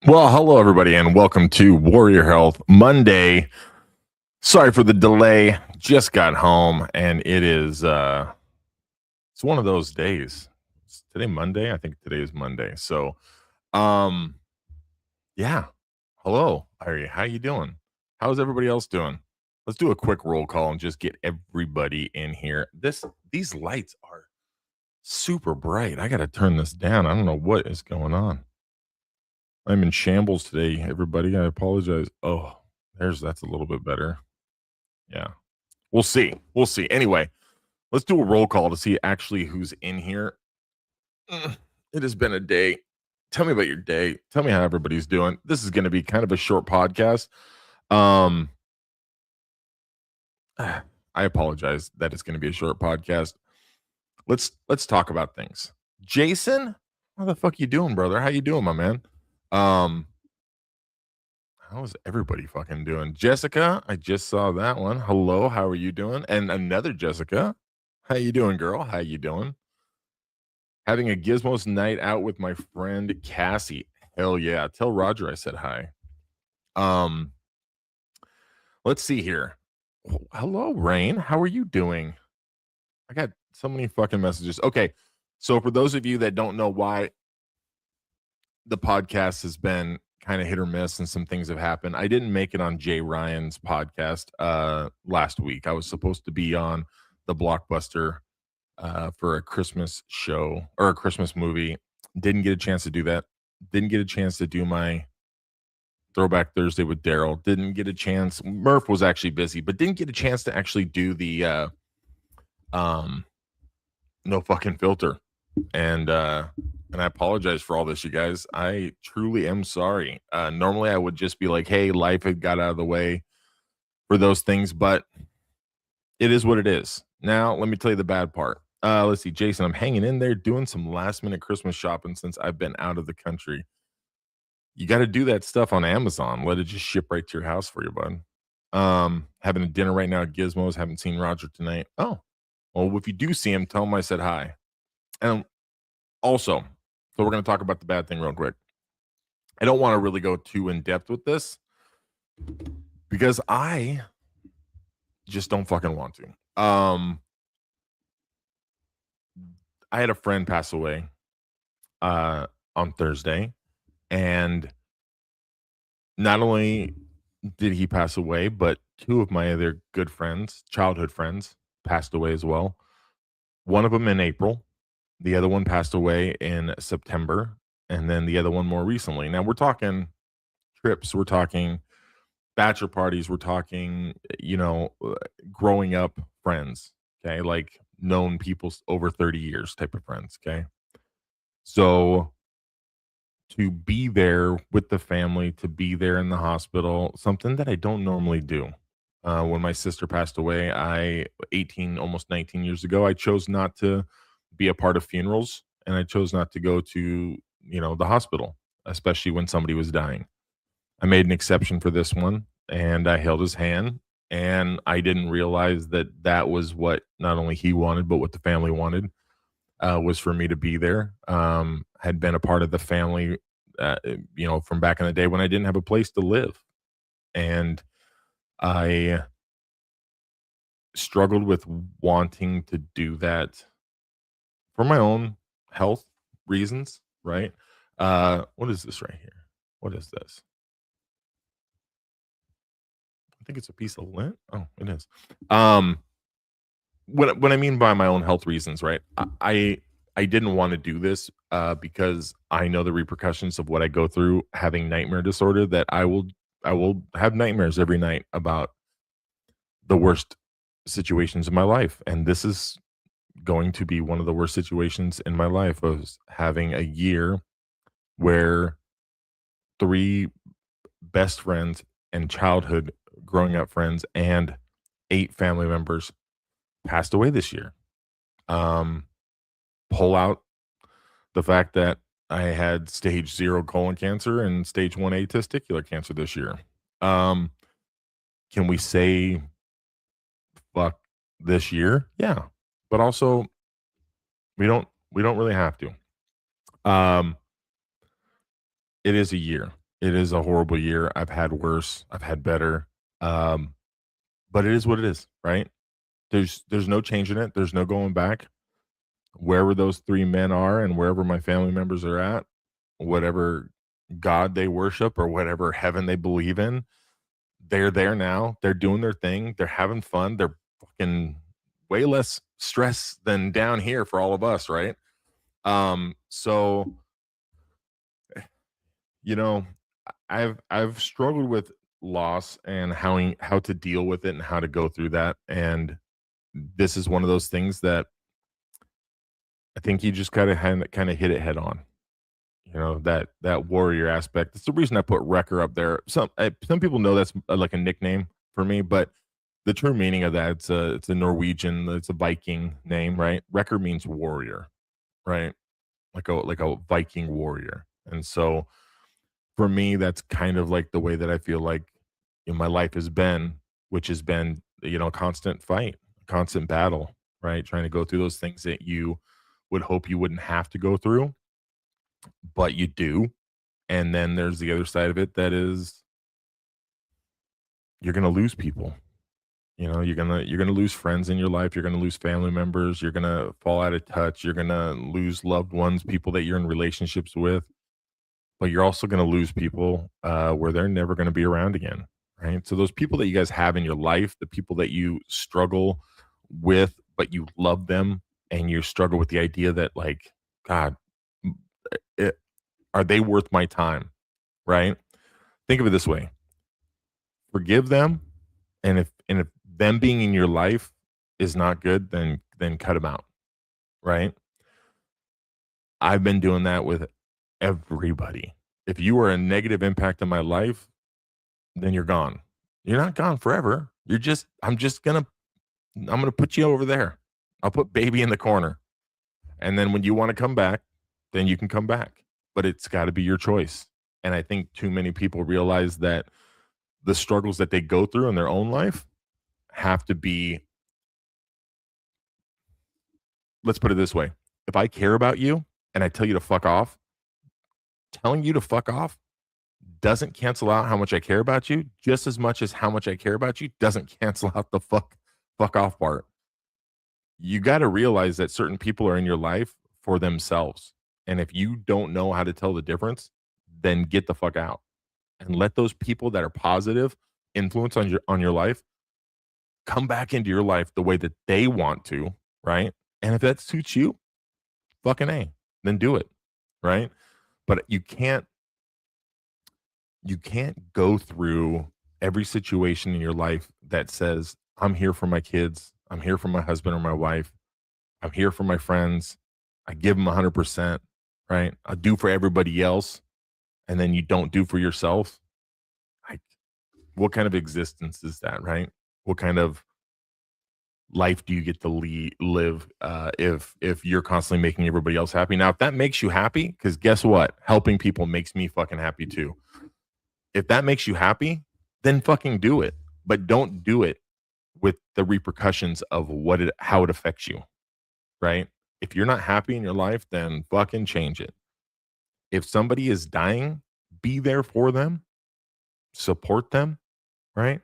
Well, hello everybody, and welcome to Warrior Health Monday. Sorry for the delay. Just got home, and it's one of those days. Is today Monday? I think today is Monday. So, um, yeah. Hello, Ari. How you doing? How's everybody else doing? Let's do a quick roll call and just get everybody in here. These lights are super bright. I got to turn this down. I don't know what is going on. I'm in shambles today, everybody. I apologize. Oh, that's a little bit better. Yeah. We'll see. We'll see. Anyway, let's do a roll call to see actually who's in here. It has been a day. Tell me about your day. Tell me how everybody's doing. This is going to be kind of a short podcast. Um I apologize that it's going to be a short podcast. Let's talk about things. Jason, how the fuck you doing, brother? How you doing, my man? Um How's everybody fucking doing? Jessica, I just saw that one. Hello, how are you doing? And another Jessica. How you doing, girl? How you doing? Having a Gizmos night out with my friend Cassie. Hell yeah. Tell Roger I said hi. Um, let's see here. Hello, Rain. How are you doing? I got so many fucking messages. Okay. So for those of you that don't know why the podcast has been kind of hit or miss and some things have happened. I didn't make it on Jay Ryan's podcast last week. I was supposed to be on the Blockbuster for a Christmas show or a Christmas movie. Didn't get a chance to do that. Didn't get a chance to do my Throwback Thursday with Daryl. Didn't get a chance. Murph was actually busy, but didn't get a chance to actually do the um no fucking filter. And I apologize for all this, you guys. I truly am sorry. Normally I would just be like, hey, life had got out of the way for those things, but it is what it is. Now, let me tell you the bad part. Let's see, Jason, I'm hanging in there doing some last minute Christmas shopping since I've been out of the country. You got to do that stuff on Amazon. Let it just ship right to your house for you, bud. Having a dinner right now at Gizmos. Haven't seen Roger tonight. Oh, well, if you do see him, tell him I said hi. And also, so we're going to talk about the bad thing real quick. I don't want to really go too in depth with this because I just don't fucking want to. I had a friend pass away on Thursday, and not only did he pass away, but two of my other good friends, childhood friends, passed away as well. One of them in April, the other one passed away in September, and then the other one more recently. Now we're talking trips, we're talking bachelor parties, we're talking, growing up friends, okay? Like known people over 30 years type of friends, okay? So to be there with the family, to be there in the hospital, something that I don't normally do. When my sister passed away, 18, almost 19 years ago, I chose not to be a part of funerals and I chose not to go to, the hospital, especially when somebody was dying. I made an exception for this one and I held his hand and I didn't realize that that was what not only he wanted, but what the family wanted was for me to be there. Had been a part of the family, from back in the day when I didn't have a place to live. And I struggled with wanting to do that for my own health reasons, right? What is this right here? What is this? I think it's a piece of lint. Oh, it is. Um, what I mean by my own health reasons, right? I didn't want to do this because I know the repercussions of what I go through having nightmare disorder. That I will have nightmares every night about the worst situations in my life, and this is going to be one of the worst situations in my life. Was having a year where three best friends and childhood growing up friends and eight family members passed away this year. Um, Pull out the fact that I had stage 0 colon cancer and stage 1A testicular cancer this year. Um, can we say fuck this year? Yeah. But also we don't really have to. Um, it is a year. It is a horrible year. I've had worse. I've had better. Um, but it is what it is, right? There's no changing it. There's no going back. Wherever those 3 men are and wherever my family members are at, whatever God they worship or whatever heaven they believe in, they're there now. They're doing their thing. They're having fun. They're fucking way less stress than down here for all of us, right? So, you know, I've struggled with loss and how to deal with it and how to go through that. And this is one of those things that I think you just gotta kind of hit it head on. You know, that warrior aspect. It's the reason I put Wrecker up there. Some people know that's like a nickname for me, but the true meaning of that, it's a Norwegian, it's a Viking name, right? Wrecker means warrior, right? Like a Viking warrior. And so for me, that's kind of like the way that I feel like in my life has been, which has been, a constant fight, constant battle, right? Trying to go through those things that you would hope you wouldn't have to go through, but you do. And then there's the other side of it that is you're gonna lose people. You're gonna lose friends in your life, you're gonna lose family members, you're gonna fall out of touch, you're gonna lose loved ones, people that you're in relationships with, but you're also gonna lose people where they're never gonna be around again. Right. So those people that you guys have in your life, the people that you struggle with, but you love them and you struggle with the idea that like, God, it, are they worth my time? Right. Think of it this way: forgive them, and if them being in your life is not good, then cut them out, right? I've been doing that with everybody. If you are a negative impact on my life, then you're gone. You're not gone forever. I'm gonna put you over there. I'll put baby in the corner. And then when you want to come back, then you can come back. But it's got to be your choice. And I think too many people realize that the struggles that they go through in their own life have to be, let's put it this way. If I care about you and I tell you to fuck off, telling you to fuck off doesn't cancel out how much I care about you, just as much as how much I care about you doesn't cancel out the fuck off part. You got to realize that certain people are in your life for themselves. And if you don't know how to tell the difference, then get the fuck out and let those people that are positive influence on your life come back into your life the way that they want to, right? And if that suits you, fucking A, then do it, right? But you can't go through every situation in your life that says, I'm here for my kids, I'm here for my husband or my wife, I'm here for my friends, I give them 100%, right? I do for everybody else, and then you don't do for yourself. Like, what kind of existence is that, right? What kind of life do you get to live if you're constantly making everybody else happy? Now, if that makes you happy, because guess what? Helping people makes me fucking happy too. If that makes you happy, then fucking do it. But don't do it with the repercussions of how it affects you, right? If you're not happy in your life, then fucking change it. If somebody is dying, be there for them, support them, right?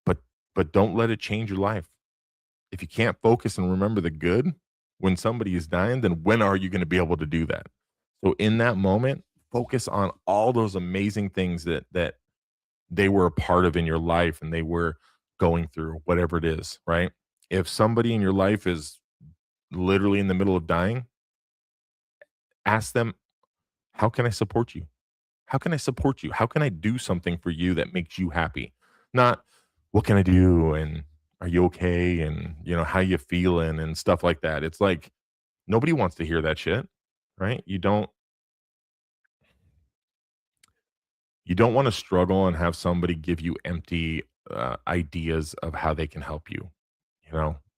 But but don't let it change your life. If you can't focus and remember the good when somebody is dying, then when are you going to be able to do that? So in that moment, focus on all those amazing things that they were a part of in your life and they were going through whatever it is, right? If somebody in your life is literally in the middle of dying, ask them, how can I support you? How can I support you? How can I do something for you that makes you happy? Not what can I do and are you okay and how you feeling and stuff like that. It's like nobody wants to hear that shit, right? You don't want to struggle and have somebody give you empty ideas of how they can help you.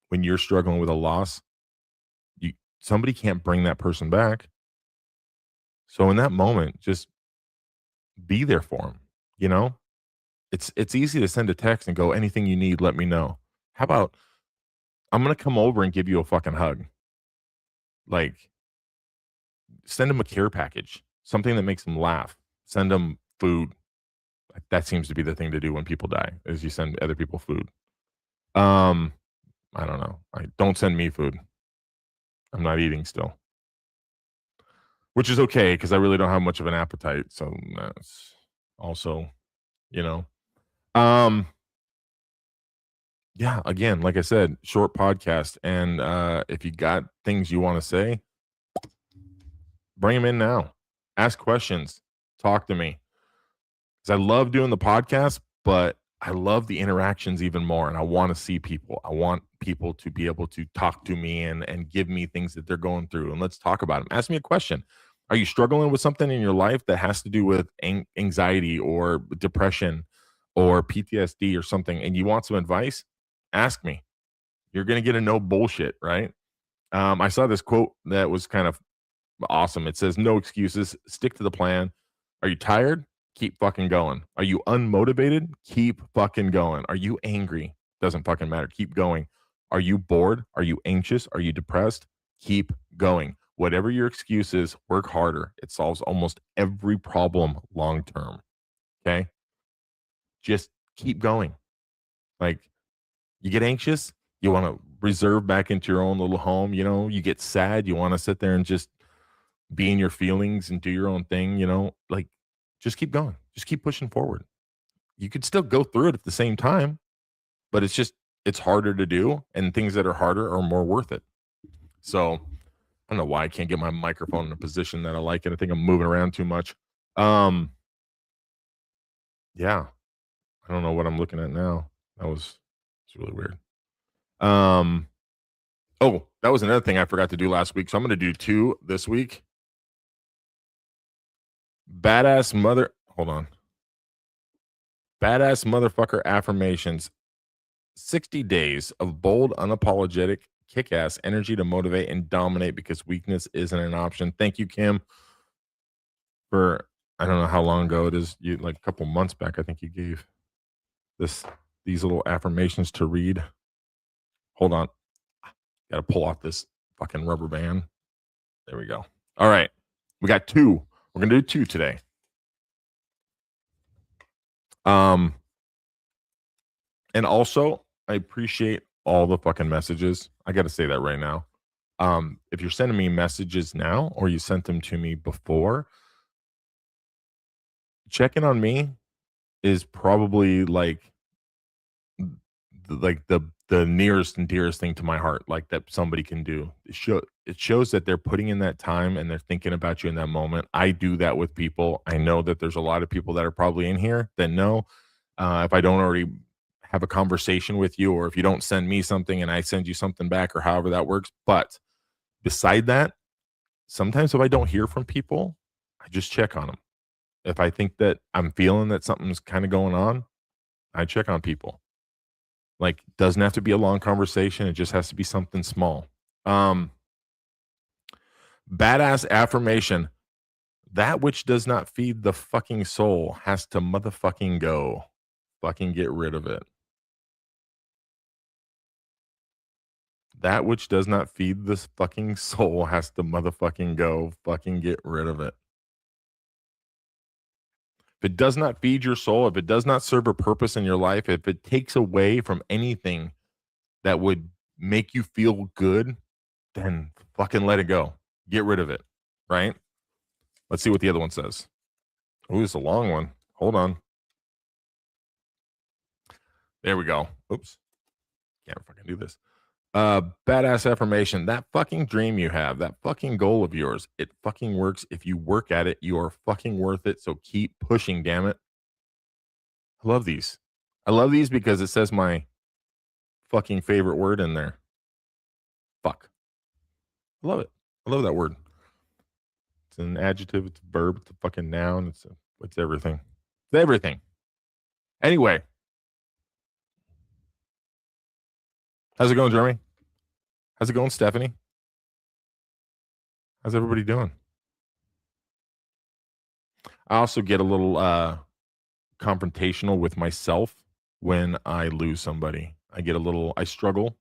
When you're struggling with a loss, you somebody can't bring that person back. So in that moment, just be there for them. You know, it's easy to send a text and go, anything you need, let me know. How about I'm gonna come over and give you a fucking hug? Like, send them a care package, something that makes them laugh. Send them food. That seems to be the thing to do when people die, is you send other people food. I don't know. Don't send me food. I'm not eating still, which is okay because I really don't have much of an appetite. So that's also, you know. Um, yeah, again, like I said, short podcast. And if you got things you want to say, bring them in now. Ask questions. Talk to me. Because I love doing the podcast, but I love the interactions even more. And I want to see people. I want people to be able to talk to me and give me things that they're going through. And let's talk about them. Ask me a question. Are you struggling with something in your life that has to do with anxiety or depression or PTSD or something, and you want some advice? Ask me. You're going to get a no bullshit, right? I saw this quote that was kind of awesome. It says, "No excuses, stick to the plan. Are you tired? Keep fucking going. Are you unmotivated? Keep fucking going. Are you angry? Doesn't fucking matter. Keep going. Are you bored? Are you anxious? Are you depressed? Keep going. Whatever your excuse is, work harder. It solves almost every problem long term. Okay? Just keep going. Like, you get anxious, you want to reserve back into your own little home, you get sad, you want to sit there and just be in your feelings and do your own thing, like, just keep going. Just keep pushing forward. You could still go through it at the same time, but it's harder to do, and things that are harder are more worth it. So, I don't know why I can't get my microphone in a position that I like, and I think I'm moving around too much. Yeah, I don't know what I'm looking at now. It's really weird. Oh, that was another thing I forgot to do last week, so I'm gonna do 2 this week. Badass mother hold on. Badass motherfucker affirmations. 60 days of bold, unapologetic, kick-ass energy to motivate and dominate because weakness isn't an option. Thank you, Kim, for I don't know how long ago it is. You like a couple months back, I think you gave this these little affirmations to read. Hold on. Gotta pull off this fucking rubber band. There we go. All right. We got 2. We're gonna do 2 today. And also, I appreciate all the fucking messages. I got to say that right now. If you're sending me messages now or you sent them to me before, checking on me is probably like the nearest and dearest thing to my heart, like that somebody can do. It shows that they're putting in that time and they're thinking about you in that moment. I do that with people. I know that there's a lot of people that are probably in here that know, if I don't already have a conversation with you, or if you don't send me something and I send you something back, or however that works. But beside that, sometimes if I don't hear from people, I just check on them. If I think that I'm feeling that something's kind of going on, I check on people. Like, doesn't have to be a long conversation. It just has to be something small. Um, Badass affirmation. That which does not feed the fucking soul has to motherfucking go. Fucking get rid of it. That which does not feed this fucking soul has to motherfucking go. Fucking get rid of it. If it does not feed your soul, if it does not serve a purpose in your life, if it takes away from anything that would make you feel good, then fucking let it go. Get rid of it. Right? Let's see what the other one says. Oh, it's a long one. Hold on. There we go. Oops. Can't fucking do this. Badass affirmation. That fucking dream you have, that fucking goal of yours, it fucking works. If you work at it, you are fucking worth it. So keep pushing, damn it. I love these. I love these because it says my fucking favorite word in there. Fuck. I love it. I love that word. It's an adjective, it's a verb, it's a fucking noun, it's everything. It's everything. Anyway. How's it going, Jeremy? How's it going, Stephanie? How's everybody doing? I also get a little confrontational with myself when I lose somebody. I struggle.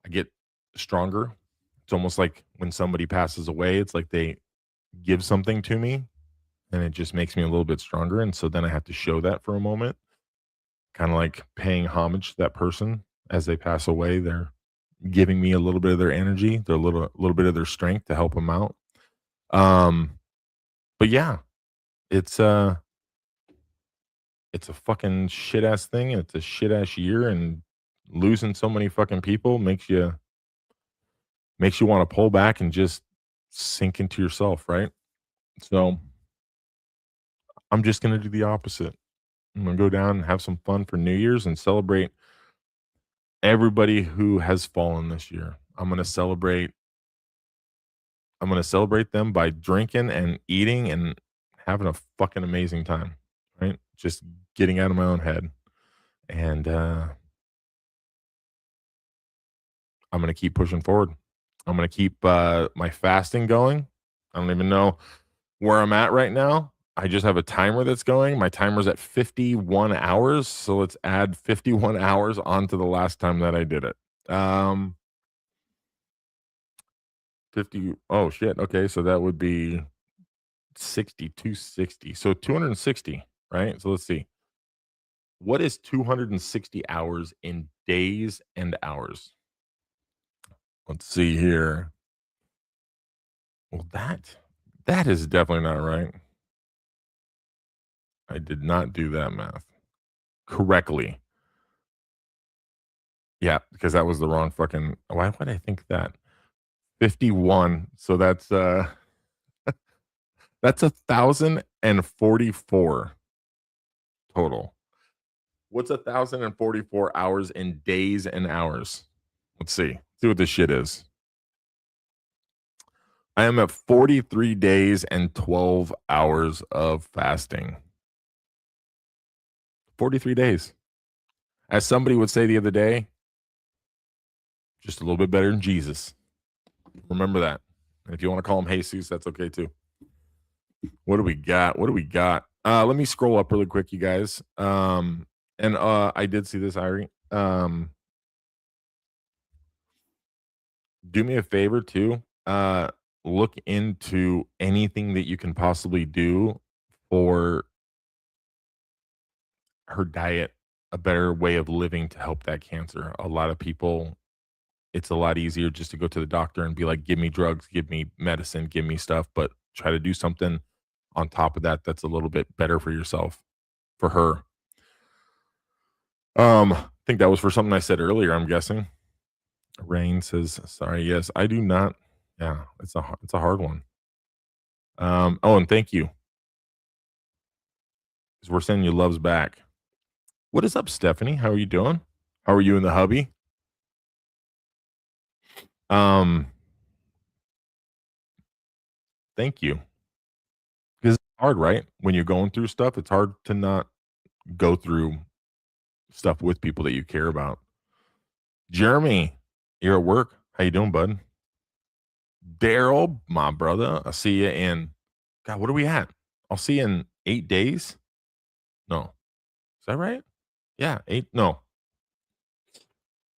I get stronger. It's almost like when somebody passes away, it's like they give something to me and it just makes me a little bit stronger. And so then I have to show that for a moment, kind of like paying homage to that person as they pass away. They're giving me a little bit of their energy, their little bit of their strength to help them out. Um, but yeah, it's it's a fucking shit ass thing, and it's a shit ass year, and losing so many fucking people makes you want to pull back and just sink into yourself, right? So I'm just gonna do the opposite. I'm gonna go down and have some fun for New Year's and celebrate everybody who has fallen this year. I'm gonna celebrate them by drinking and eating and having a fucking amazing time, right? Just getting out of my own head. And I'm gonna keep pushing forward. I'm gonna keep my fasting going. I don't even know where I'm at right now. I just have a timer that's going. My timer's at 51 hours. So let's add 51 hours onto the last time that I did it. 50. Oh shit. Okay. So that would be 60, 260. So 260, right? So let's see. What is 260 hours in days and hours? Let's see here. Well, that is definitely not right. I did not do that math correctly. Yeah, because that was the wrong fucking why would I think that? 51. So that's 1,044 total. What's 1,044 hours in days and hours? Let's see. See what this shit is. I am at 43 days and 12 hours of fasting. 43 days. As somebody would say the other day, just a little bit better than Jesus. Remember that. And if you want to call him Jesus, that's okay too. What do we got? What do we got? Let me scroll up really quick, you guys. And I did see this, Irie. Do me a favor too. Look into anything that you can possibly do for her diet, a better way of living to help that cancer. A lot of people, it's a lot easier just to go to the doctor and be like, give me drugs, give me medicine, give me stuff, but try to do something on top of that that's a little bit better for yourself, for her. I think that was for something I said earlier, I'm guessing. Rain says, sorry, yes, I do not. Yeah, it's a hard one. Oh, and thank you. Because we're sending you loves back. What is up, Stephanie? How are you doing? How are you in the hubby? Thank you. Because it's hard, right? When you're going through stuff, it's hard to not go through stuff with people that you care about. Jeremy, you're at work. How you doing, bud? Daryl, my brother. I'll see you in God, what are we at? I'll see you in 8 days. No. Is that right? Yeah, 8. No.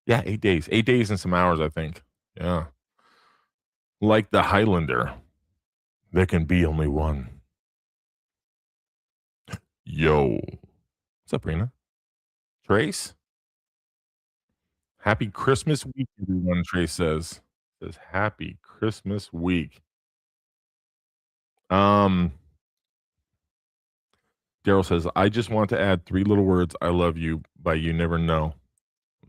Yeah, 8 days. 8 days and some hours, I think. Yeah. Like the Highlander, there can be only one. Yo. What's up, Rena? Trace? Happy Christmas week, everyone, Trace says happy Christmas week. Daryl says, I just want to add 3 little words. I love you, but you never know.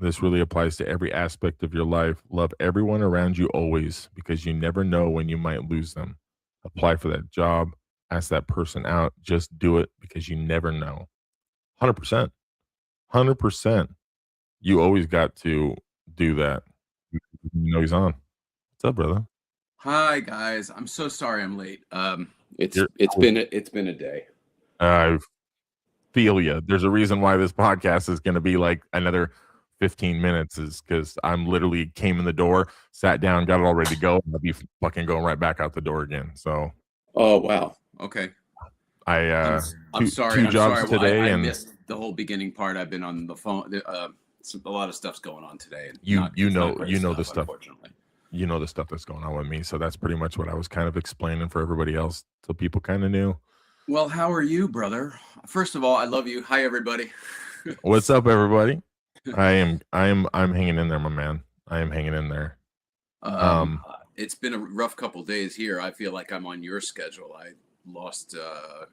This really applies to every aspect of your life. Love everyone around you always, because you never know when you might lose them. Apply for that job. Ask that person out. Just do it because you never know. 100%. 100%. You always got to do that. You know he's on. What's up, brother? Hi guys. I'm so sorry I'm late. It's You're- been a day. I feel you. There's a reason why this podcast is going to be like another 15 minutes, is because I'm literally came in the door, sat down, got it all ready to go, and I'll be fucking going right back out the door again. So, oh wow, okay. I'm sorry. Two jobs today, I and missed the whole beginning part. I've been on the phone. A lot of stuff's going on today. And you know the stuff. Unfortunately, you know the stuff that's going on with me. So that's pretty much what I was kind of explaining for everybody else, so people kind of knew. Well, how are you, brother? First of all, I love you. Hi, everybody. What's up, everybody? I'm hanging in there, my man. I am hanging in there. Um, it's been a rough couple days here. I feel like I'm on your schedule. I lost, I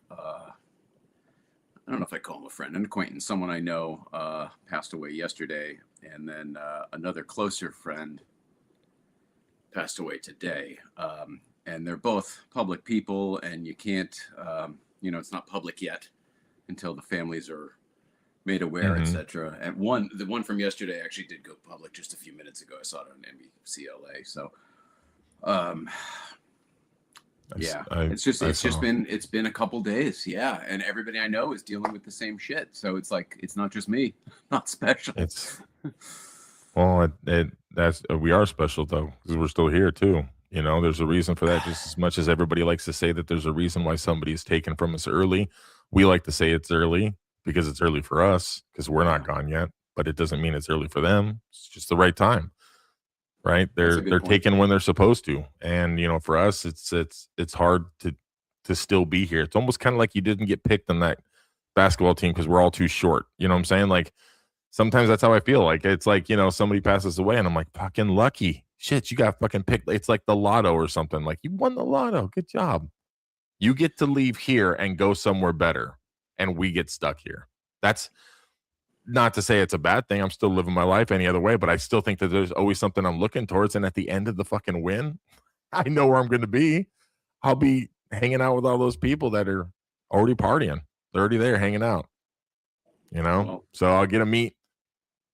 don't know if I call him a friend, an acquaintance, someone I know passed away yesterday. And then another closer friend passed away today. And they're both public people, and you can't, it's not public yet until the families are made aware, etc. And the one from yesterday actually did go public just a few minutes ago. I saw it on NBCLA. So, it's been a couple days. Yeah, and everybody I know is dealing with the same shit. So it's like it's not just me, not special. We are special though because we're still here too. You know, there's a reason for that. Just as much as everybody likes to say that there's a reason why somebody is taken from us early, we like to say it's early because it's early for us because we're not gone yet. But it doesn't mean it's early for them. It's just the right time, right? They're taken when they're supposed to, and you know, for us, it's hard to still be here. It's almost kind of like you didn't get picked on that basketball team because we're all too short. You know what I'm saying? Like sometimes that's how I feel. Like it's like, you know, somebody passes away and I'm like, fucking lucky. Shit, you got fucking picked. It's like the lotto or something. Like you won the lotto. Good job. You get to leave here and go somewhere better. And we get stuck here. That's not to say it's a bad thing. I'm still living my life any other way, but I still think that there's always something I'm looking towards. And at the end of the fucking win, I know where I'm going to be. I'll be hanging out with all those people that are already partying. They're already there hanging out. You know? So I'll get to meet.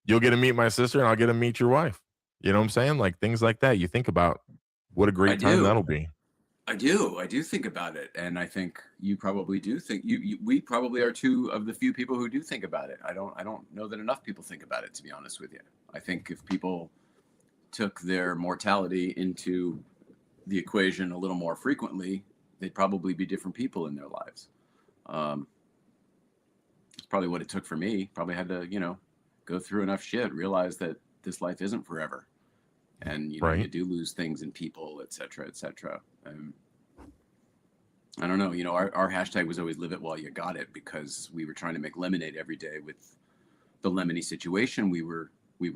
You'll get to meet my sister and I'll get to meet your wife. You know what I'm saying? Like things like that. You think about what a great time that'll be. I do think about it. And I think you probably do think we probably are two of the few people who do think about it. I don't know that enough people think about it, to be honest with you. I think if people took their mortality into the equation a little more frequently, they'd probably be different people in their lives. It's probably what it took for me. Probably had to, go through enough shit, realize that this life isn't forever. And, you do lose things in people, et cetera, et cetera. I don't know, our hashtag was always live it while you got it, because we were trying to make lemonade every day with the lemony situation we were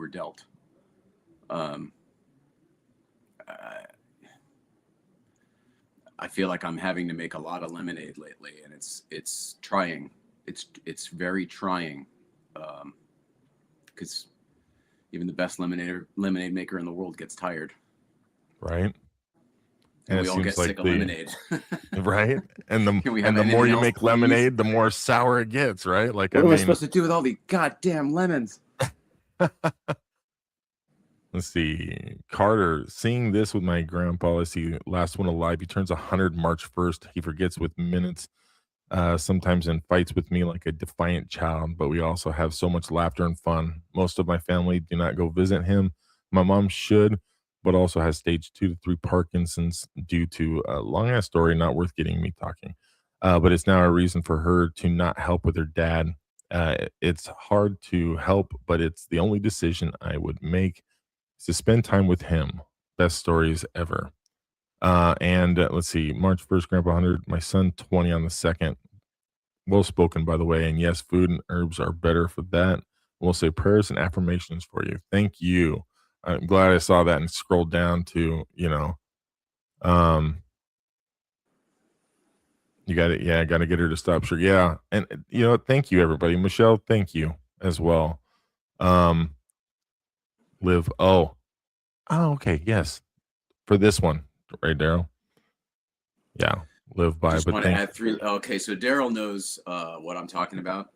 dealt. I feel like I'm having to make a lot of lemonade lately, and it's trying. It's very trying, because even the best lemonade maker in the world gets tired. Right. And we all get sick of lemonade. Right. And the more you make lemonade, the more sour it gets, right? Like, what am I supposed to do with all these goddamn lemons? Let's see. Carter, seeing this with my grandpa. Let's see. Last one alive. He turns 100 March 1st. He forgets with minutes, sometimes in fights with me like a defiant child, but we also have so much laughter and fun. Most of my family do not go visit him. My mom should, but also has stage 2 to 3 Parkinson's due to a long ass story, not worth getting me talking. But it's now a reason for her to not help with her dad. It's hard to help, but it's the only decision I would make is to spend time with him. Best stories ever. And let's see, March 1st, Grandpa 100, my son 20 on the 2nd. Well spoken, by the way. And yes, food and herbs are better for that. We'll say prayers and affirmations for you. Thank you. I'm glad I saw that and scrolled down to, you got it. Yeah, I got to get her to stop. Sure. Yeah. And, thank you, everybody. Michelle, thank you as well. Live. Oh, okay. Yes. For this one, right, Daryl? Yeah. Live by. Just want to add three. Okay. So Daryl knows what I'm talking about.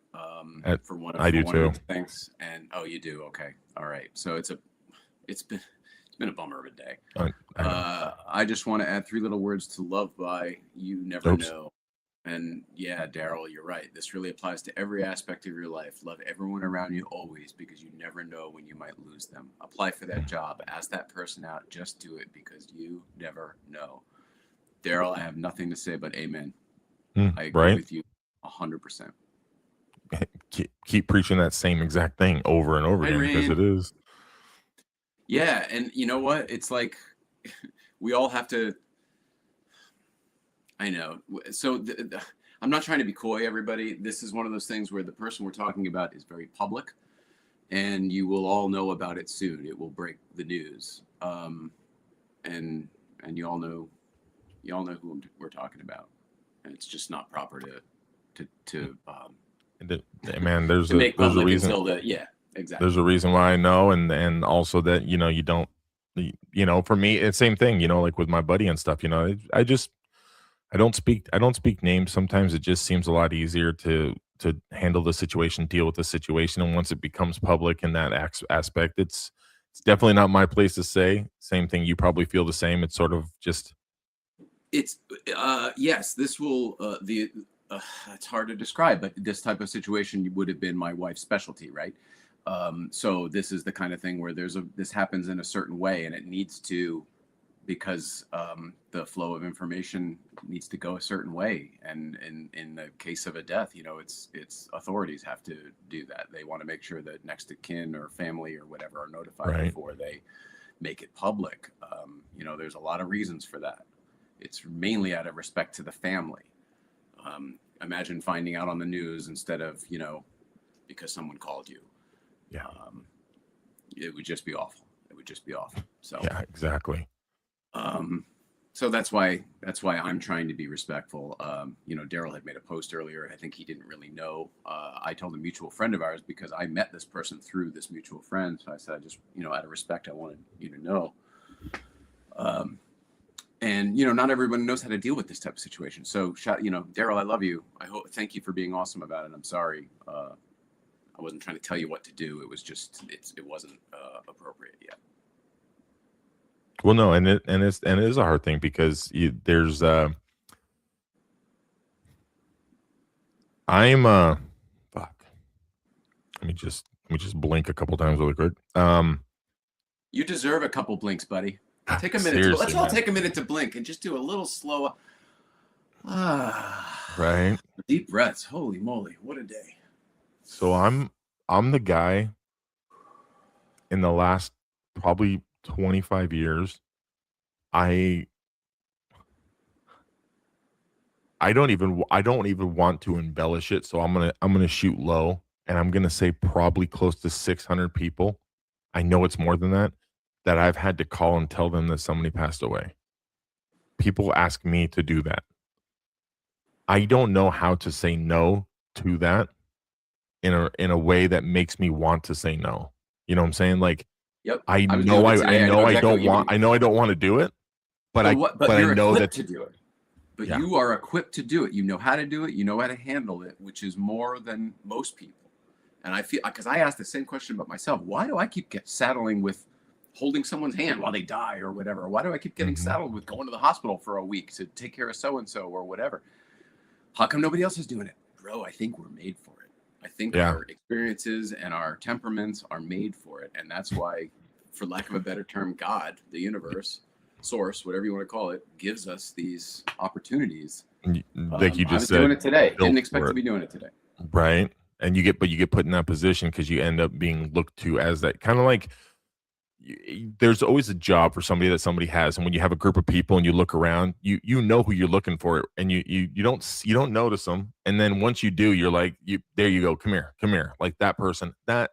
For one of the things. And you do. Okay. All right. So it's been a bummer of a day. I just want to add three little words to love by. You never know. And yeah, Daryl, you're right. This really applies to every aspect of your life. Love everyone around you always, because you never know when you might lose them. Apply for that job. Ask that person out. Just do it, because you never know. Daryl, I have nothing to say but amen. I agree with you 100%. Keep preaching that same exact thing over and over again, because it is. Yeah, and you know what? It's like we all have to. I know. So I'm not trying to be coy, everybody. This is one of those things where the person we're talking about is very public, and you will all know about it soon. It will break the news, and you all know who we're talking about. And it's just not proper to man, there's to make a public reason. Until the, yeah, exactly. There's a reason why I know, and also that you don't, for me it's same thing. Like with my buddy and stuff. I don't speak names. Sometimes it just seems a lot easier to handle the situation, deal with the situation, and once it becomes public in that aspect, it's definitely not my place to say. Same thing. You probably feel the same. It's sort of just. It's yes. This will it's hard to describe, but this type of situation would have been my wife's specialty, right? So this is the kind of thing where this happens in a certain way, and it needs to, because the flow of information needs to go a certain way. And in the case of a death, it's authorities have to do that. They want to make sure that next of kin or family or whatever are notified before they make it public. There's a lot of reasons for that. It's mainly out of respect to the family. Imagine finding out on the news instead of, because someone called you. Yeah. It would just be awful. So yeah, exactly. So that's why I'm trying to be respectful. Daryl had made a post earlier. I think he didn't really know. I told a mutual friend of ours, because I met this person through this mutual friend. So I said, I just, out of respect, I wanted you to know. And not everyone knows how to deal with this type of situation. So, Daryl, I love you. Thank you for being awesome about it. I'm sorry. I wasn't trying to tell you what to do. It was just, it wasn't appropriate yet. Well, no, and it is a hard thing, because there's I'm fuck. Let me just blink a couple times really quick. You deserve a couple blinks, buddy. Take a minute. Let's all take a minute to blink and just do a little slow. Right. Deep breaths. Holy moly, what a day. So I'm the guy in the last probably 25 years. I don't even want to embellish it, so I'm gonna shoot low, and I'm gonna say probably close to 600 people. I know it's more than that I've had to call and tell them that somebody passed away. People ask me to do that. I don't know how to say no to that in a way that makes me want to say no. You know what I'm saying? Like, yep. I know I don't want to do it, but I know that to do it. But you are equipped to do it. You know how to do it. You know how to handle it, which is more than most people. And I feel, because I asked the same question about myself. Why do I keep saddling with holding someone's hand while they die or whatever? Why do I keep getting saddled with going to the hospital for a week to take care of so-and-so or whatever? How come nobody else is doing it? Bro, I think we're made for it. I think our experiences and our temperaments are made for it. And that's why, for lack of a better term, God, the universe, source, whatever you want to call it, gives us these opportunities. Like you just I was said, doing it today. Didn't expect to be doing it today. Right. And you get put in that position because you end up being looked to as that kind of like, there's always a job for somebody that somebody has. And when you have a group of people and you look around, you know who you're looking for, and you don't notice them. And then once you do, you're like, there you go. Come here. Like that person. That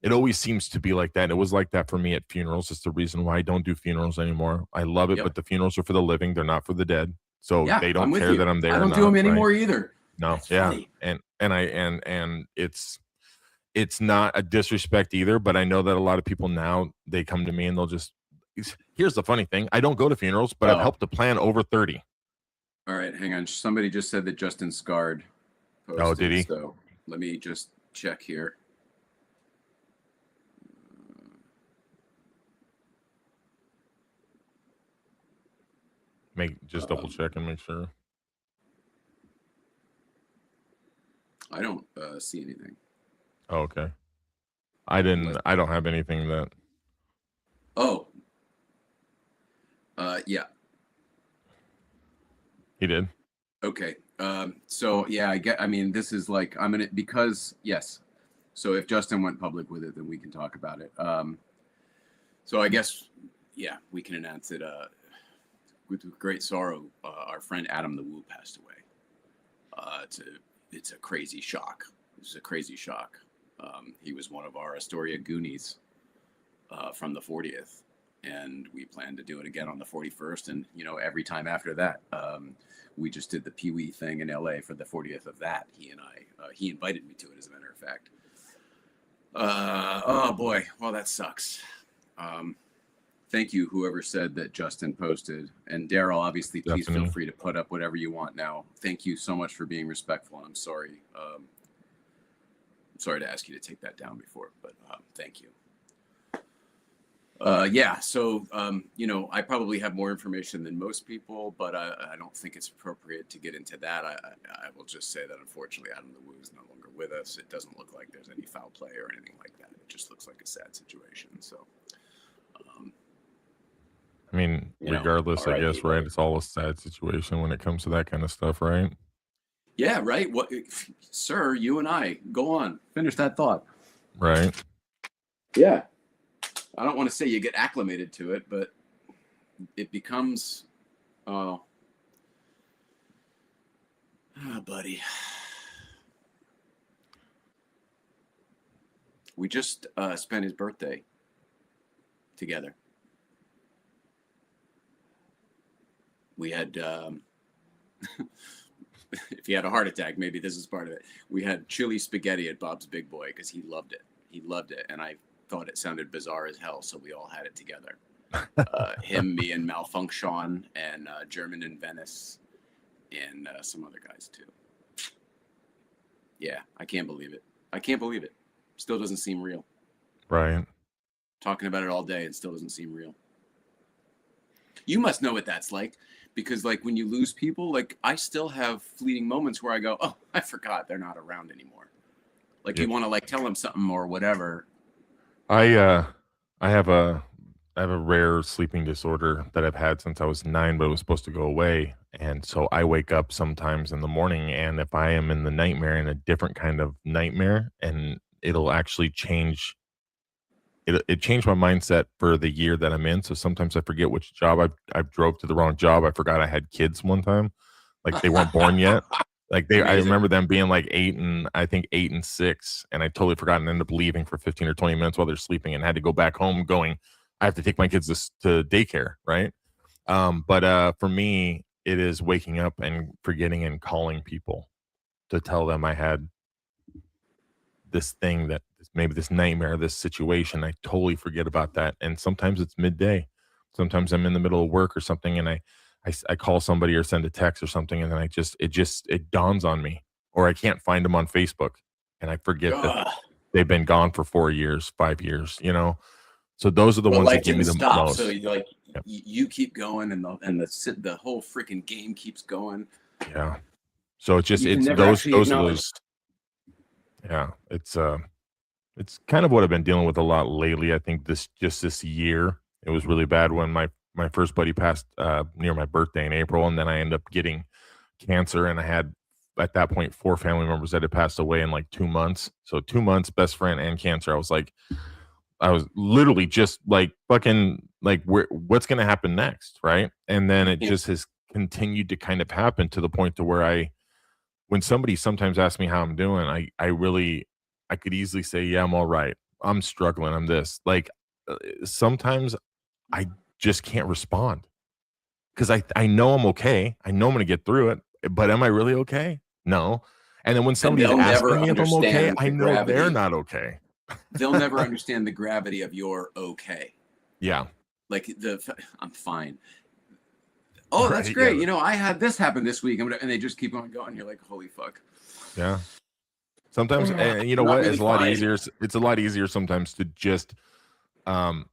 it always seems to be like that. And it was like that for me at funerals. It's the reason why I don't do funerals anymore. I love it, but the funerals are for the living. They're not for the dead. So they don't care that I'm there. I don't do them anymore either. No. That's funny. And it's not a disrespect either, but I know that a lot of people now, they come to me and they'll just, here's the funny thing. I don't go to funerals, but I've helped to plan over 30. All right, hang on. Somebody just said that Justin Scarred posted. Oh, did he? So let me just check here. Just double check and make sure. I don't see anything. Oh, okay. I don't have anything that. Oh. Yeah. He did. Okay. So yeah, this is like, because yes. So if Justin went public with it, then we can talk about it. So I guess, yeah, we can announce it. With great sorrow, our friend Adam the Woo passed away. It's a crazy shock. It's a crazy shock. He was one of our Astoria Goonies from the 40th, and we plan to do it again on the 41st. And every time after that, we just did the Pee Wee thing in LA for the 40th of that. He and I, he invited me to it, as a matter of fact. Oh boy, well that sucks. Thank you, whoever said that Justin posted. And Daryl, obviously, please feel free to put up whatever you want now. Thank you so much for being respectful. And I'm sorry. I'm sorry to ask you to take that down before, but thank you. Yeah, so, I probably have more information than most people, but I don't think it's appropriate to get into that. I will just say that, unfortunately, Adam the Woo is no longer with us. It doesn't look like there's any foul play or anything like that. It just looks like a sad situation. So, I mean, regardless, I guess, right? It's all a sad situation when it comes to that kind of stuff, right? Yeah, right. What, sir, you and I, go on, finish that thought. Right. Yeah. I don't want to say you get acclimated to it, but it becomes, buddy. We just spent his birthday together. We had, if he had a heart attack, maybe this is part of it. We had chili spaghetti at Bob's Big Boy because he loved it. He loved it. And I thought it sounded bizarre as hell, so we all had it together. Him, me, and Malfunction, and German and Venice, and some other guys too. Yeah, I can't believe it. I can't believe it. Still doesn't seem real. Right. Talking about it all day, it still doesn't seem real. You must know what that's like, because like when you lose people, like I still have fleeting moments where I go, oh, I forgot they're not around anymore. Like you want to like tell them something or whatever. I have a rare sleeping disorder that I've had since I was 9, but it was supposed to go away. And so I wake up sometimes in the morning, and if I am in the nightmare, in a different kind of nightmare, and it'll actually change. It changed my mindset for the year that I'm in. So sometimes I forget which job I drove to the wrong job. I forgot I had kids one time, like they weren't born yet. Like I remember them being like 8 and 6, and I totally forgot and ended up leaving for 15 or 20 minutes while they're sleeping, and had to go back home going, I have to take my kids to daycare, right? But for me, it is waking up and forgetting and calling people to tell them I had this thing, that maybe this nightmare, this situation. I totally forget about that. And sometimes it's midday. Sometimes I'm in the middle of work or something, and I call somebody or send a text or something, and then it dawns on me, or I can't find them on Facebook, and I forget that they've been gone for 4 years, 5 years, So those are the ones that give me the most. So you keep going, and the whole freaking game keeps going. Yeah. So it's those. Yeah, it's kind of what I've been dealing with a lot lately. I think this year, it was really bad when my first buddy passed near my birthday in April, and then I ended up getting cancer, and I had at that point 4 family members that had passed away in like 2 months. So 2 months, best friend and cancer. I was literally just like fucking like, what's going to happen next, right? And then it just has continued to kind of happen to the point to where when somebody sometimes asks me how I'm doing, I could easily say, yeah, I'm all right. I'm struggling. I'm this. Like sometimes I just can't respond because I know I'm okay. I know I'm going to get through it, but am I really okay? No. And then when somebody's asking me if I'm okay, I know they're not okay. They'll never understand the gravity of your okay. Yeah. Like I'm fine. Oh, that's great. Yeah. I had this happen this week, and they just keep on going. You're like, holy fuck. Yeah. Sometimes, and you know what? It's a lot easier. It's a lot easier sometimes to just, I'm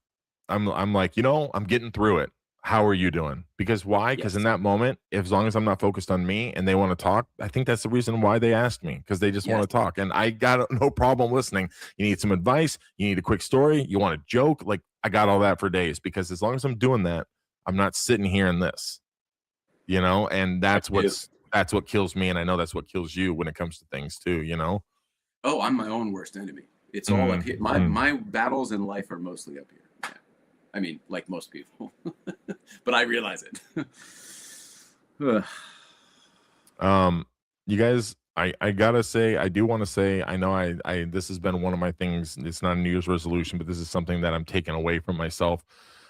like, I'm getting through it. How are you doing? Because why? Because in that moment, as long as I'm not focused on me and they want to talk, I think that's the reason why they asked me, because they just want to talk. And I got no problem listening. You need some advice. You need a quick story. You want a joke? Like I got all that for days, because as long as I'm doing that, I'm not sitting here in this. And that's what kills me, and I know that's what kills you when it comes to things too. Oh, I'm my own worst enemy. It's all up here. My battles in life are mostly up here. Yeah. I mean, like most people, but I realize it. you guys, I gotta say, I do want to say, I know I this has been one of my things. It's not a New Year's resolution, but this is something that I'm taking away from myself.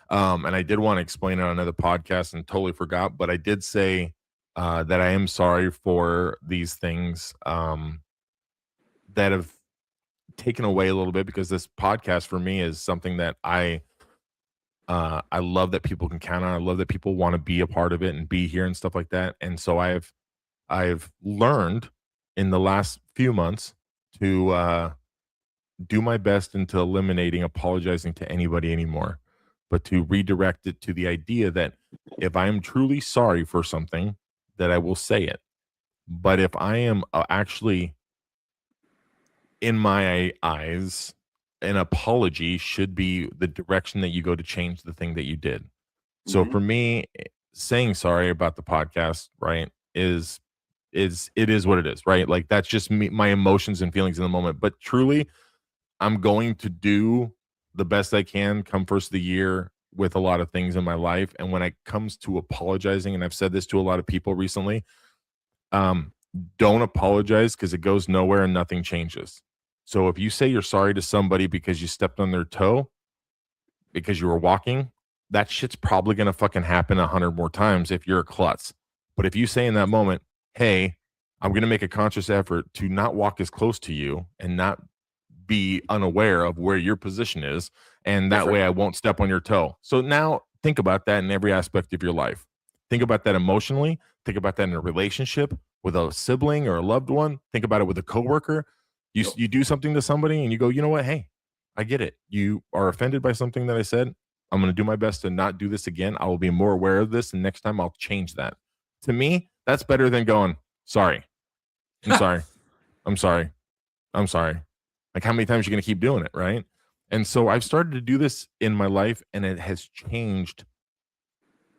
And I did want to explain it on another podcast and totally forgot, but I did say that I am sorry for these things that have taken away a little bit, because this podcast for me is something that I love that people can count on. I love that people want to be a part of it and be here and stuff like that. And so I've learned in the last few months to do my best into eliminating apologizing to anybody anymore, but to redirect it to the idea that if I am truly sorry for something, that I will say it. But if I am actually, in my eyes, an apology should be the direction that you go to change the thing that you did. So for me, saying sorry about the podcast, right, is it is what it is, right? Like that's just me, my emotions and feelings in the moment. But truly, I'm going to do the best I can come first of the year with a lot of things in my life. And when it comes to apologizing, and I've said this to a lot of people recently, um, don't apologize, because it goes nowhere and nothing changes. So if you say you're sorry to somebody because you stepped on their toe because you were walking, that shit's probably gonna fucking happen 100 more times if you're a klutz. But if you say in that moment, hey, I'm gonna make a conscious effort to not walk as close to you and not be unaware of where your position is, and that way I won't step on your toe. So now think about that in every aspect of your life. Think about that emotionally. Think about that in a relationship with a sibling or a loved one. Think about it with a coworker. You do something to somebody and you go, you know what? Hey, I get it. You are offended by something that I said. I'm going to do my best to not do this again. I will be more aware of this, and next time I'll change that. To me, that's better than going, sorry. I'm sorry. I'm sorry. I'm sorry. Like, how many times are you going to keep doing it, right? And so I've started to do this in my life, and it has changed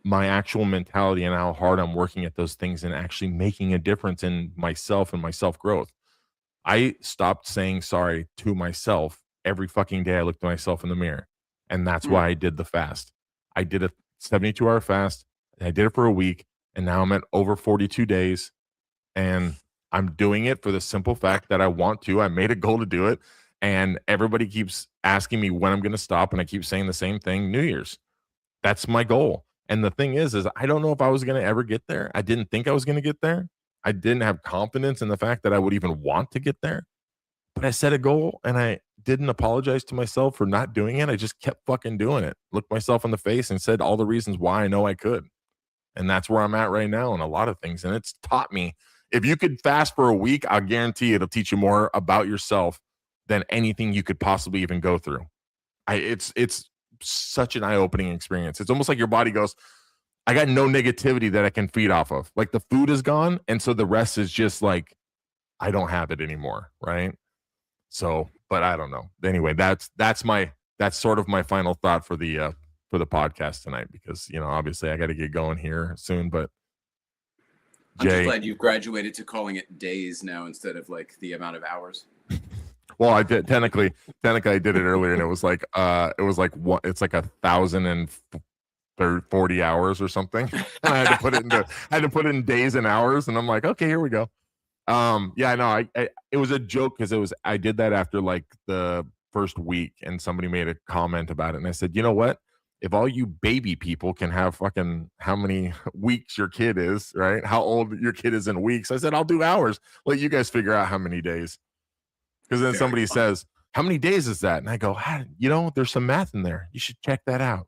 my actual mentality and how hard I'm working at those things and actually making a difference in myself and my self growth. I stopped saying sorry to myself every fucking day I looked at myself in the mirror. And that's why I did the fast. I did a 72-hour fast. And I did it for a week. And now I'm at over 42 days. And I'm doing it for the simple fact that I want to. I made a goal to do it. And everybody keeps asking me when I'm going to stop. And I keep saying the same thing: New Year's. That's my goal. And the thing is I don't know if I was going to ever get there. I didn't think I was going to get there. I didn't have confidence in the fact that I would even want to get there. But I set a goal and I didn't apologize to myself for not doing it. I just kept fucking doing it. Looked myself in the face and said all the reasons why I know I could. And that's where I'm at right now in a lot of things. And it's taught me, if you could fast for a week, I guarantee it'll teach you more about yourself than anything you could possibly even go through. It's such an eye-opening experience. It's almost like your body goes, I got no negativity that I can feed off of. Like the food is gone. And so the rest is just like, I don't have it anymore. Right. So, but I don't know. Anyway, that's sort of my final thought for the podcast tonight, because, obviously I got to get going here soon, but I'm just glad you've graduated to calling it days now instead of like the amount of hours. Well, I did technically I did it earlier, and it was like what, it's like 1,040 hours or something. And I had to put it in days and hours, and I'm like, okay, here we go. Yeah, no, I it was a joke, because I did that after like the first week, and somebody made a comment about it, and I said, you know what? If all you baby people can have fucking how many weeks your kid is, right? How old your kid is in weeks. I said, I'll do hours. Let you guys figure out how many days. Because then somebody says, how many days is that? And I go, there's some math in there. You should check that out.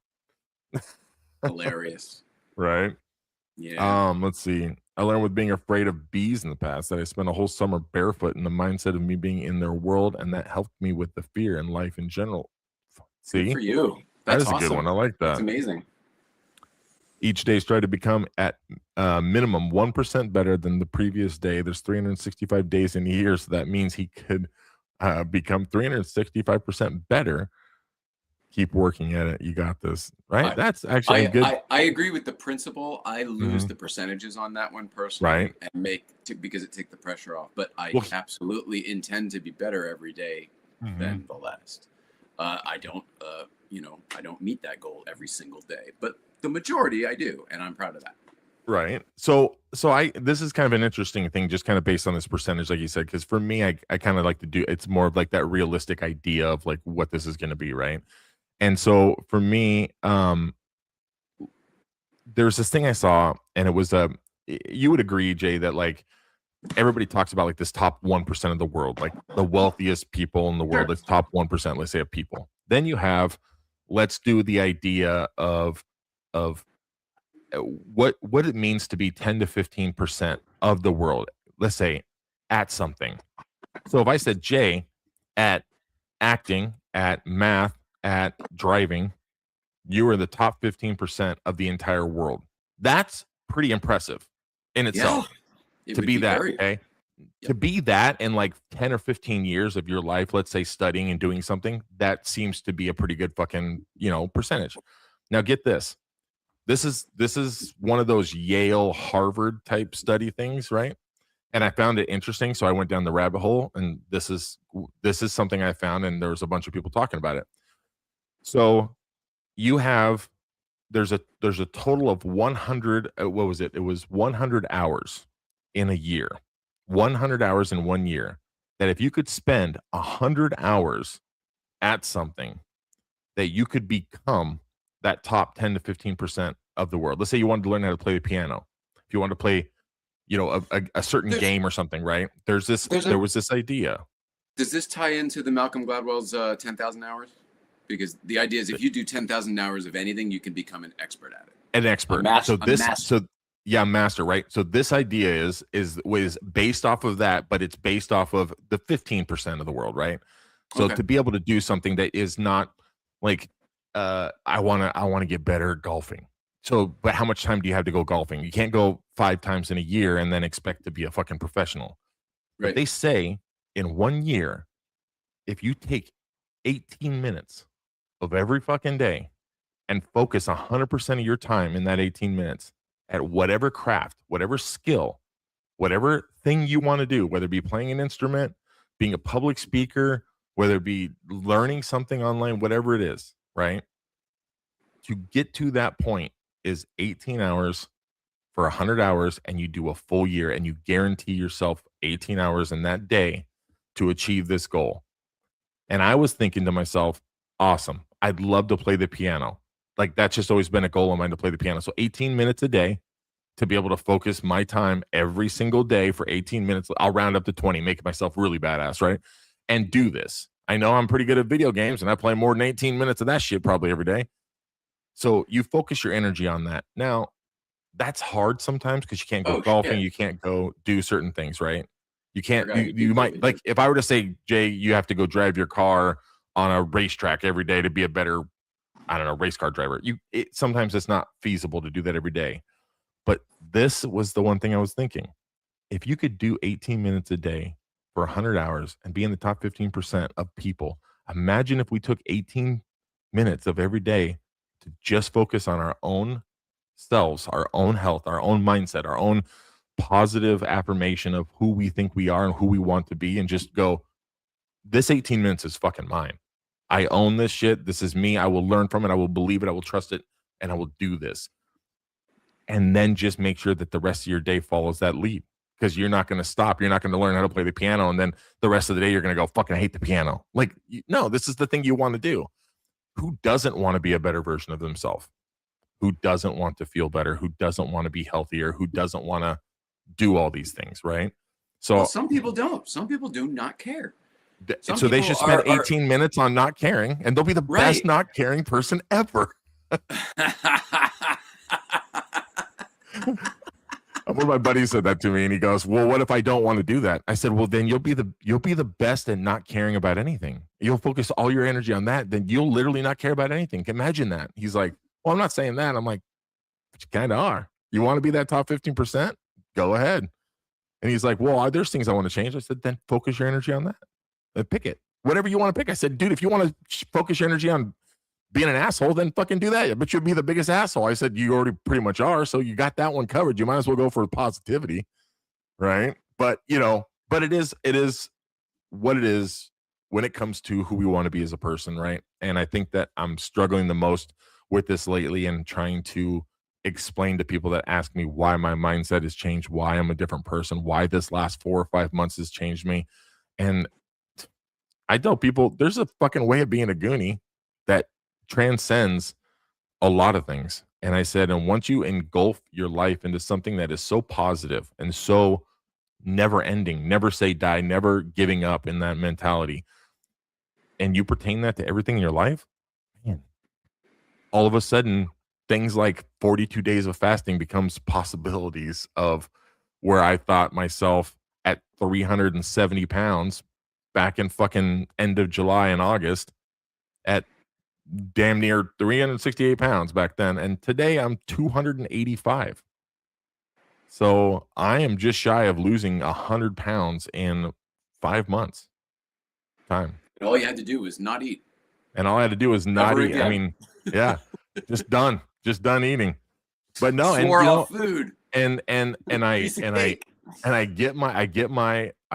Hilarious. Right. Yeah. Let's see. I learned with being afraid of bees in the past that I spent a whole summer barefoot in the mindset of me being in their world, and that helped me with the fear and life in general. See? Good for you. That's a good one. I like that. That's amazing. Each day try to become at minimum 1% better than the previous day. There's 365 days in a year, so that means he could become 365% better. Keep working at it. You got this, right? That's actually good. I agree with the principle. I lose the percentages on that one personally, right? And because it takes the pressure off. But I absolutely intend to be better every day than the last. I don't, I don't meet that goal every single day, but the majority I do, and I'm proud of that. Right. So this is kind of an interesting thing, just kind of based on this percentage, like you said, because for me, I kind of like to do, it's more of like that realistic idea of like what this is going to be, right? And so for me, there's this thing I saw, and it was you would agree, Jay, that like everybody talks about like this top 1% of the world, like the wealthiest people in the world, Sure. it's top 1%, let's say, of people. Then you have, let's do the idea of what it means to be 10 to 15% of the world, let's say, at something. So if I said Jay at acting, at math, at driving, you are the top 15% of the entire world. That's pretty impressive in itself. Yeah, to be that, okay? Yep. To be that in like 10 or 15 years of your life, let's say studying and doing something, that seems to be a pretty good fucking, percentage. Now get this. This is one of those Yale Harvard type study things, right? And I found it interesting, so I went down the rabbit hole, and this is something I found, and there was a bunch of people talking about it. So you have there's a total of 100, what was it? It was 100 hours in a year. 100 hours in 1 year. That if you could spend 100 hours at something, that you could become that top 10 to 15% of the world. Let's say you wanted to learn how to play the piano. If you wanted to play, a certain game or something, right? There was this idea. Does this tie into the Malcolm Gladwell's 10,000 hours? Because the idea is if you do 10,000 hours of anything, you can become an expert at it. An expert. Master, right? So this idea was based off of that, but it's based off of the 15% of the world, right? So to be able to do something that is not like I want to get better at golfing. So, but how much time do you have to go golfing? You can't go 5 times in a year and then expect to be a fucking professional. Right. But they say in 1 year, if you take 18 minutes of every fucking day and focus 100% of your time in that 18 minutes at whatever craft, whatever skill, whatever thing you want to do, whether it be playing an instrument, being a public speaker, whether it be learning something online, whatever it is, right? To get to that point is 18 hours for 100 hours, and you do a full year, and you guarantee yourself 18 hours in that day to achieve this goal. And I was thinking to myself, awesome. I'd love to play the piano. Like that's just always been a goal of mine, to play the piano. So 18 minutes a day to be able to focus my time every single day for 18 minutes. I'll round up to 20, make myself really badass, right? And do this. I know I'm pretty good at video games, and I play more than 18 minutes of that shit probably every day. So you focus your energy on that. Now, that's hard sometimes because you can't go golfing, you can't go do certain things, right? You can't, you might, like if I were to say, Jay, you have to go drive your car on a racetrack every day to be a better, I don't know, race car driver. Sometimes it's not feasible to do that every day. But this was the one thing I was thinking. If you could do 18 minutes a day for 100 hours and be in the top 15% of people, imagine if we took 18 minutes of every day to just focus on our own selves, our own health, our own mindset, our own positive affirmation of who we think we are and who we want to be, and just go, this 18 minutes is fucking mine. I own this shit. This is me. I will learn from it. I will believe it. I will trust it. And I will do this. And then just make sure that the rest of your day follows that lead, because you're not going to stop. You're not going to learn how to play the piano, and then the rest of the day you're going to go, fucking hate the piano. Like, no, this is the thing you want to do. Who doesn't want to be a better version of themselves? Who doesn't want to feel better? Who doesn't want to be healthier? Who doesn't want to do all these things, right? So some people don't. Some people do not care. So they should spend 18 minutes on not caring, and they'll be the best not caring person ever. One of my buddies said that to me, and he goes, well, what if I don't want to do that? I said, well, then you'll be the best at not caring about anything. You'll focus all your energy on that. Then you'll literally not care about anything. Imagine that. He's like, well, I'm not saying that. I'm like, but you kind of are. You want to be that top 15%? Go ahead. And he's like, well, there's things I want to change. I said, then focus your energy on that. Then pick it. Whatever you want to pick. I said, dude, if you want to focus your energy on being an asshole, then fucking do that. But you'll be the biggest asshole. I said, you already pretty much are. So you got that one covered. You might as well go for positivity. Right. But it is what it is when it comes to who we want to be as a person. Right. And I think that I'm struggling the most with this lately, and trying to explain to people that ask me why my mindset has changed, why I'm a different person, why this last 4 or 5 months has changed me. And I tell people there's a fucking way of being a Goonie that transcends a lot of things. And I said, and once you engulf your life into something that is so positive and so never ending, never say die, never giving up in that mentality, and you pertain that to everything in your life, man, all of a sudden things like 42 days of fasting becomes possibilities of where I thought myself at 370 pounds back in fucking end of July and August at damn near 368 pounds back then. And today I'm 285. So I am just shy of losing 100 pounds in 5 months time. And all you had to do was not eat. And all I had to do was not eat. Again. I mean, yeah, just done eating. But no, swore off food. And I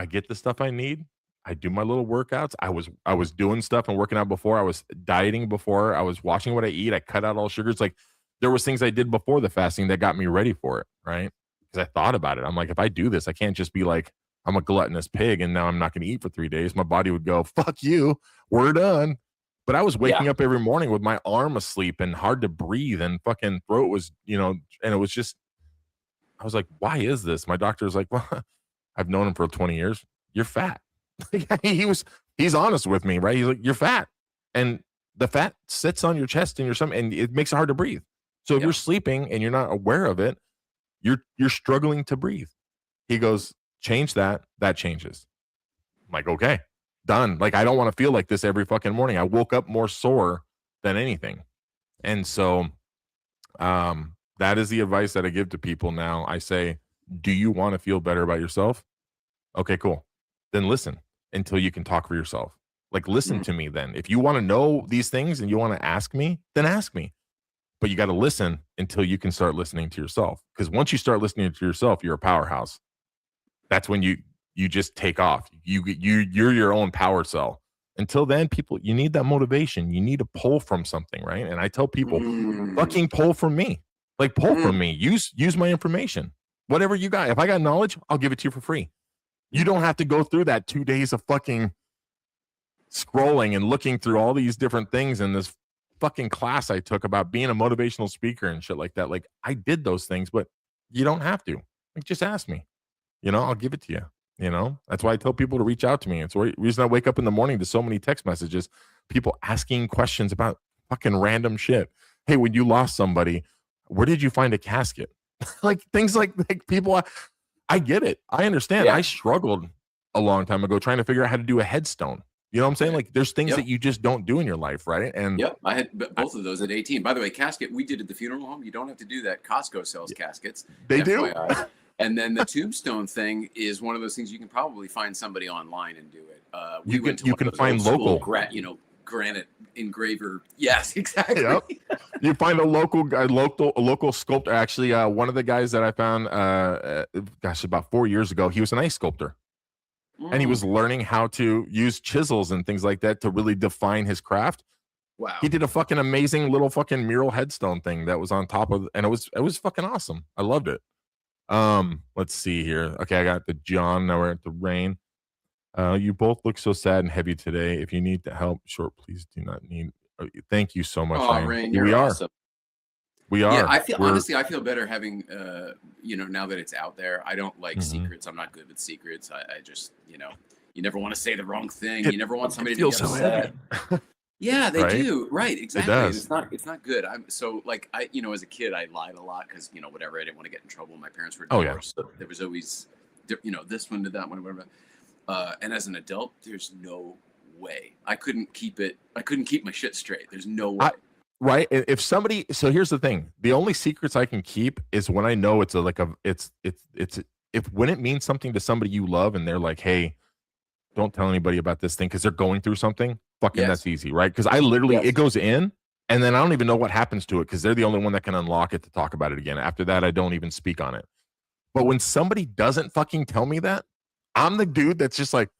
get the stuff I need. I do my little workouts. I was doing stuff and working out before. I was dieting before. I was watching what I eat. I cut out all sugars. Like there was things I did before the fasting that got me ready for it, right? Because I thought about it. I'm like, if I do this, I can't just be like, I'm a gluttonous pig and now I'm not going to eat for 3 days. My body would go, fuck you, we're done. But I was waking up every morning with my arm asleep and hard to breathe and fucking throat was, and it was just, I was like, why is this? My doctor was like, well, I've known him for 20 years. You're fat. He's honest with me, right? He's like, you're fat. And the fat sits on your chest and your stomach and it makes it hard to breathe. So if you're sleeping and you're not aware of it, you're struggling to breathe. He goes, change that changes. I'm like, okay, done. Like, I don't want to feel like this every fucking morning. I woke up more sore than anything. And so that is the advice that I give to people now. I say, do you want to feel better about yourself? Okay, cool. Then listen until you can talk for yourself. Like, listen to me then. If you want to know these things and you want to ask me, then ask me. But you got to listen until you can start listening to yourself. Because once you start listening to yourself, you're a powerhouse. That's when you just take off. You're your own power cell. Until then, people, you need that motivation. You need to pull from something, right? And I tell people, fucking pull from me. Like, pull from me. Use my information. Whatever you got. If I got knowledge, I'll give it to you for free. You don't have to go through that 2 days of fucking scrolling and looking through all these different things in this fucking class I took about being a motivational speaker and shit like that. Like, I did those things, but you don't have to. Like, just ask me. I'll give it to you. That's why I tell people to reach out to me. It's the reason I wake up in the morning to so many text messages, people asking questions about fucking random shit. Hey, when you lost somebody, where did you find a casket? Like, things like people, I get it. I understand. Yeah. I struggled a long time ago trying to figure out how to do a headstone. You know what I'm saying? Like, there's things that you just don't do in your life, right? And I had both of those at 18. By the way, casket we did at the funeral home. You don't have to do that. Costco sells caskets. They do. And then the tombstone thing is one of those things you can probably find somebody online and do it. You can find local, granite engraver. Yes, exactly. Yep. You find a local sculptor. Actually, one of the guys that I found, about 4 years ago, he was an ice sculptor. And he was learning how to use chisels and things like that to really define his craft. Wow. He did a fucking amazing little fucking mural headstone thing that was on top of, and it was fucking awesome. I loved it. Let's see here. Okay, I got the John. Now we're at the Rain. You both look so sad and heavy today. If you need the help, short, please do not need. Thank you so much. Rain, you're awesome. We are. Yeah, I feel better having, now that it's out there. I don't like secrets. I'm not good with secrets. I just, you never want to say the wrong thing. You never want somebody to be upset. Yeah, they do. Right. Exactly. It's not good. As a kid, I lied a lot because, whatever. I didn't want to get in trouble. My parents were divorced. So there was always, this one did that one, whatever. And as an adult, there's no way. I couldn't keep my shit straight. There's no way. Right. If somebody, so here's the thing. The only secrets I can keep is when I know it's when it means something to somebody you love and they're like, hey, don't tell anybody about this thing because they're going through something. Fucking that's easy, right? Because I literally, it goes in and then I don't even know what happens to it because they're the only one that can unlock it to talk about it again. After that, I don't even speak on it. But when somebody doesn't fucking tell me that, I'm the dude that's just like,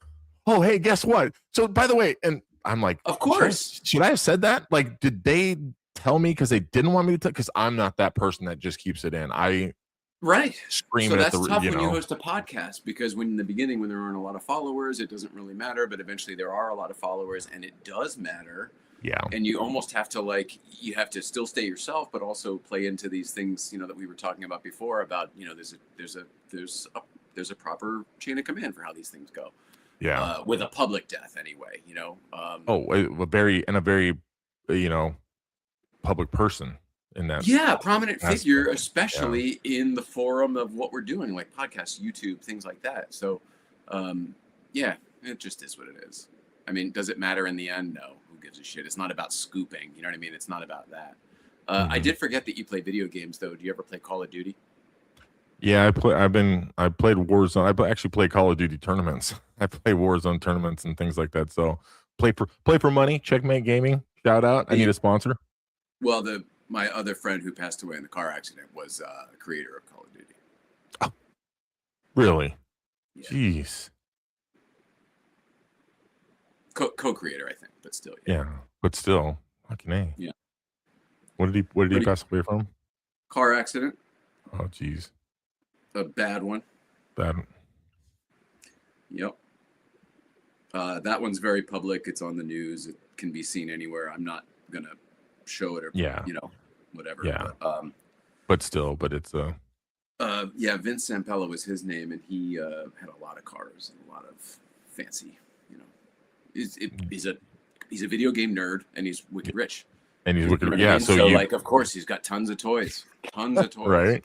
oh, hey, guess what? So by the way, and I'm like, of course. Should I have said that? Like, did they tell me because they didn't want me to tell, because I'm not that person that just keeps it in. Right. Scream so it that's at the, tough you when know. you host a podcast, because when in the beginning, when there aren't a lot of followers, it doesn't really matter. But eventually there are a lot of followers and it does matter. Yeah. And you almost have to you have to still stay yourself, but also play into these things, that we were talking about before about, there's a proper chain of command for how these things go. Yeah. With a public death anyway, a very public person in that. Yeah, prominent figure, especially in the forum of what we're doing, like podcasts, YouTube, things like that. So, yeah, it just is what it is. I mean, does it matter in the end? No. Who gives a shit? It's not about scooping. You know what I mean? It's not about that. I did forget that you play video games, though. Do you ever play Call of Duty? Yeah, I played Warzone. I actually play Call of Duty tournaments. I play Warzone tournaments and things like that. So play for money. Checkmate Gaming. Shout out. I need a sponsor. Well, my other friend who passed away in the car accident was a creator of Call of Duty. Oh, really? Yeah. Jeez. Co-creator, I think, but still. Yeah, but still, fucking A. Yeah. What did he pass away from? Car accident. Oh, jeez. A bad one. Bad. Yep. That one's very public. It's on the news. It can be seen anywhere. I'm not gonna show it or whatever. Yeah. But still, it's Vince Zampella was his name, and he had a lot of cars and a lot of fancy. He's a video game nerd, and he's wicked rich. And he's wicked. Yeah. So of course, he's got tons of toys. Right.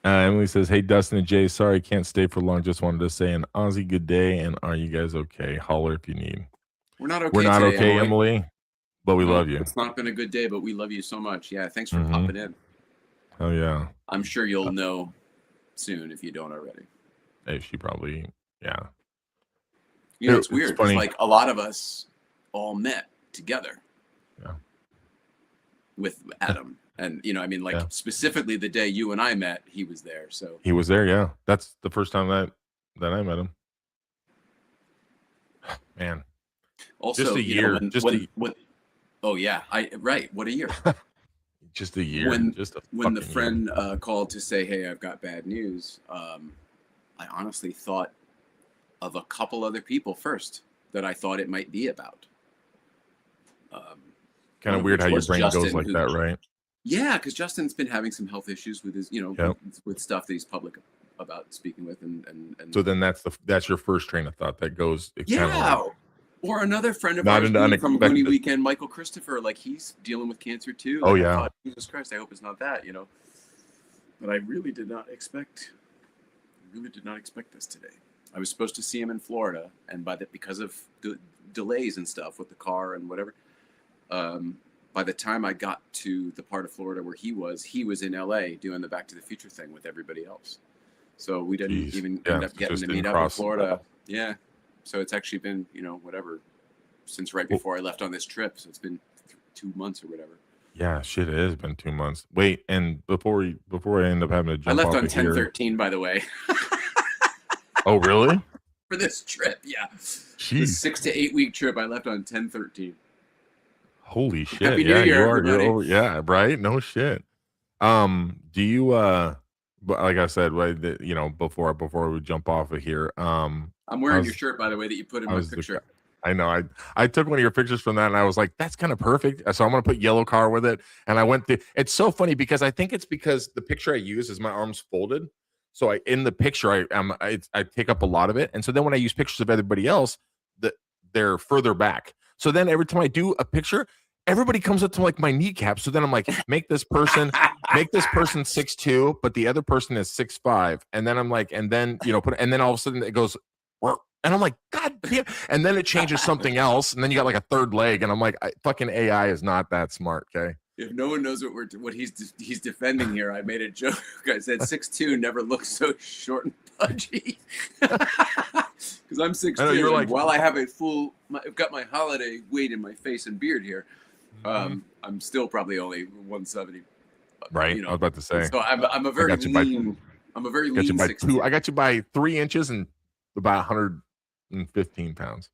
Emily says, "Hey, Dustin and Jay, sorry I can't stay for long. Just wanted to say an Aussie good day, and are you guys okay? Holler if you need." We're not okay. We're not today, okay, Emily, but we love you. It's not been a good day, but we love you so much. Yeah, thanks for popping in. Oh yeah. I'm sure you'll know soon if you don't already. Hey, she probably, yeah. It's weird. It's like a lot of us all met together. Yeah. With Adam. And, specifically the day you and I met, he was there. So he was there. Yeah. That's the first time that I met him. Man. Also, just a year. Oh yeah. What a year. Just a year. When the friend called to say, "Hey, I've got bad news," I honestly thought of a couple other people first that I thought it might be about. Kind of weird how your brain goes like that, right? Yeah, because Justin's been having some health issues with his, with stuff that he's public about speaking with, and so then that's your first train of thought that goes. Or another friend of ours from Goonie Weekend, Michael Christopher, like he's dealing with cancer too. Oh yeah, Jesus Christ! I hope it's not that, But I really did not expect this today. I was supposed to see him in Florida, and because of delays and stuff with the car and whatever, by the time I got to the part of Florida where he was in LA doing the Back to the Future thing with everybody else. So we didn't even end up getting to meet up in Florida. Yeah. So it's actually been, since right before I left on this trip. So it's been 2 months or whatever. Yeah, shit, it has been 2 months. Wait, and before I end up having to jump I left on 10/13, by the way. Oh, really? For this trip, yeah. Jeez. This 6 to 8 week trip, I left on 10/13. Holy shit! Happy New Year, everybody. You're over, yeah, right. No shit. Do you but like I said, before we jump off of here, I'm wearing your shirt, by the way, that you put in my picture. I know. I took one of your pictures from that, and I was like, that's kind of perfect. So I'm gonna put yellow car with it. And I went through. It's so funny because I think it's because the picture I use is my arms folded. So in the picture, I take up a lot of it, and so then when I use pictures of everybody else, they're further back. So then every time I do a picture, everybody comes up to like my kneecap. So then I'm like, make this person 6'2", but the other person is 6'5", and then I'm like, and then and then all of a sudden it goes, and I'm like, God damn, and then it changes something else, and then you got like a third leg, and I'm like, fucking AI is not that smart, okay? If no one knows what he's defending here, I made a joke. I said 6'2" never looks so short and pudgy. Because I'm 6'2", like, while I have I've got my holiday weight in my face and beard here, I'm still probably only 170. Right, I was about to say. So I'm a very lean. I'm a very lean 6'2". I got you by 3 inches and about 115 pounds.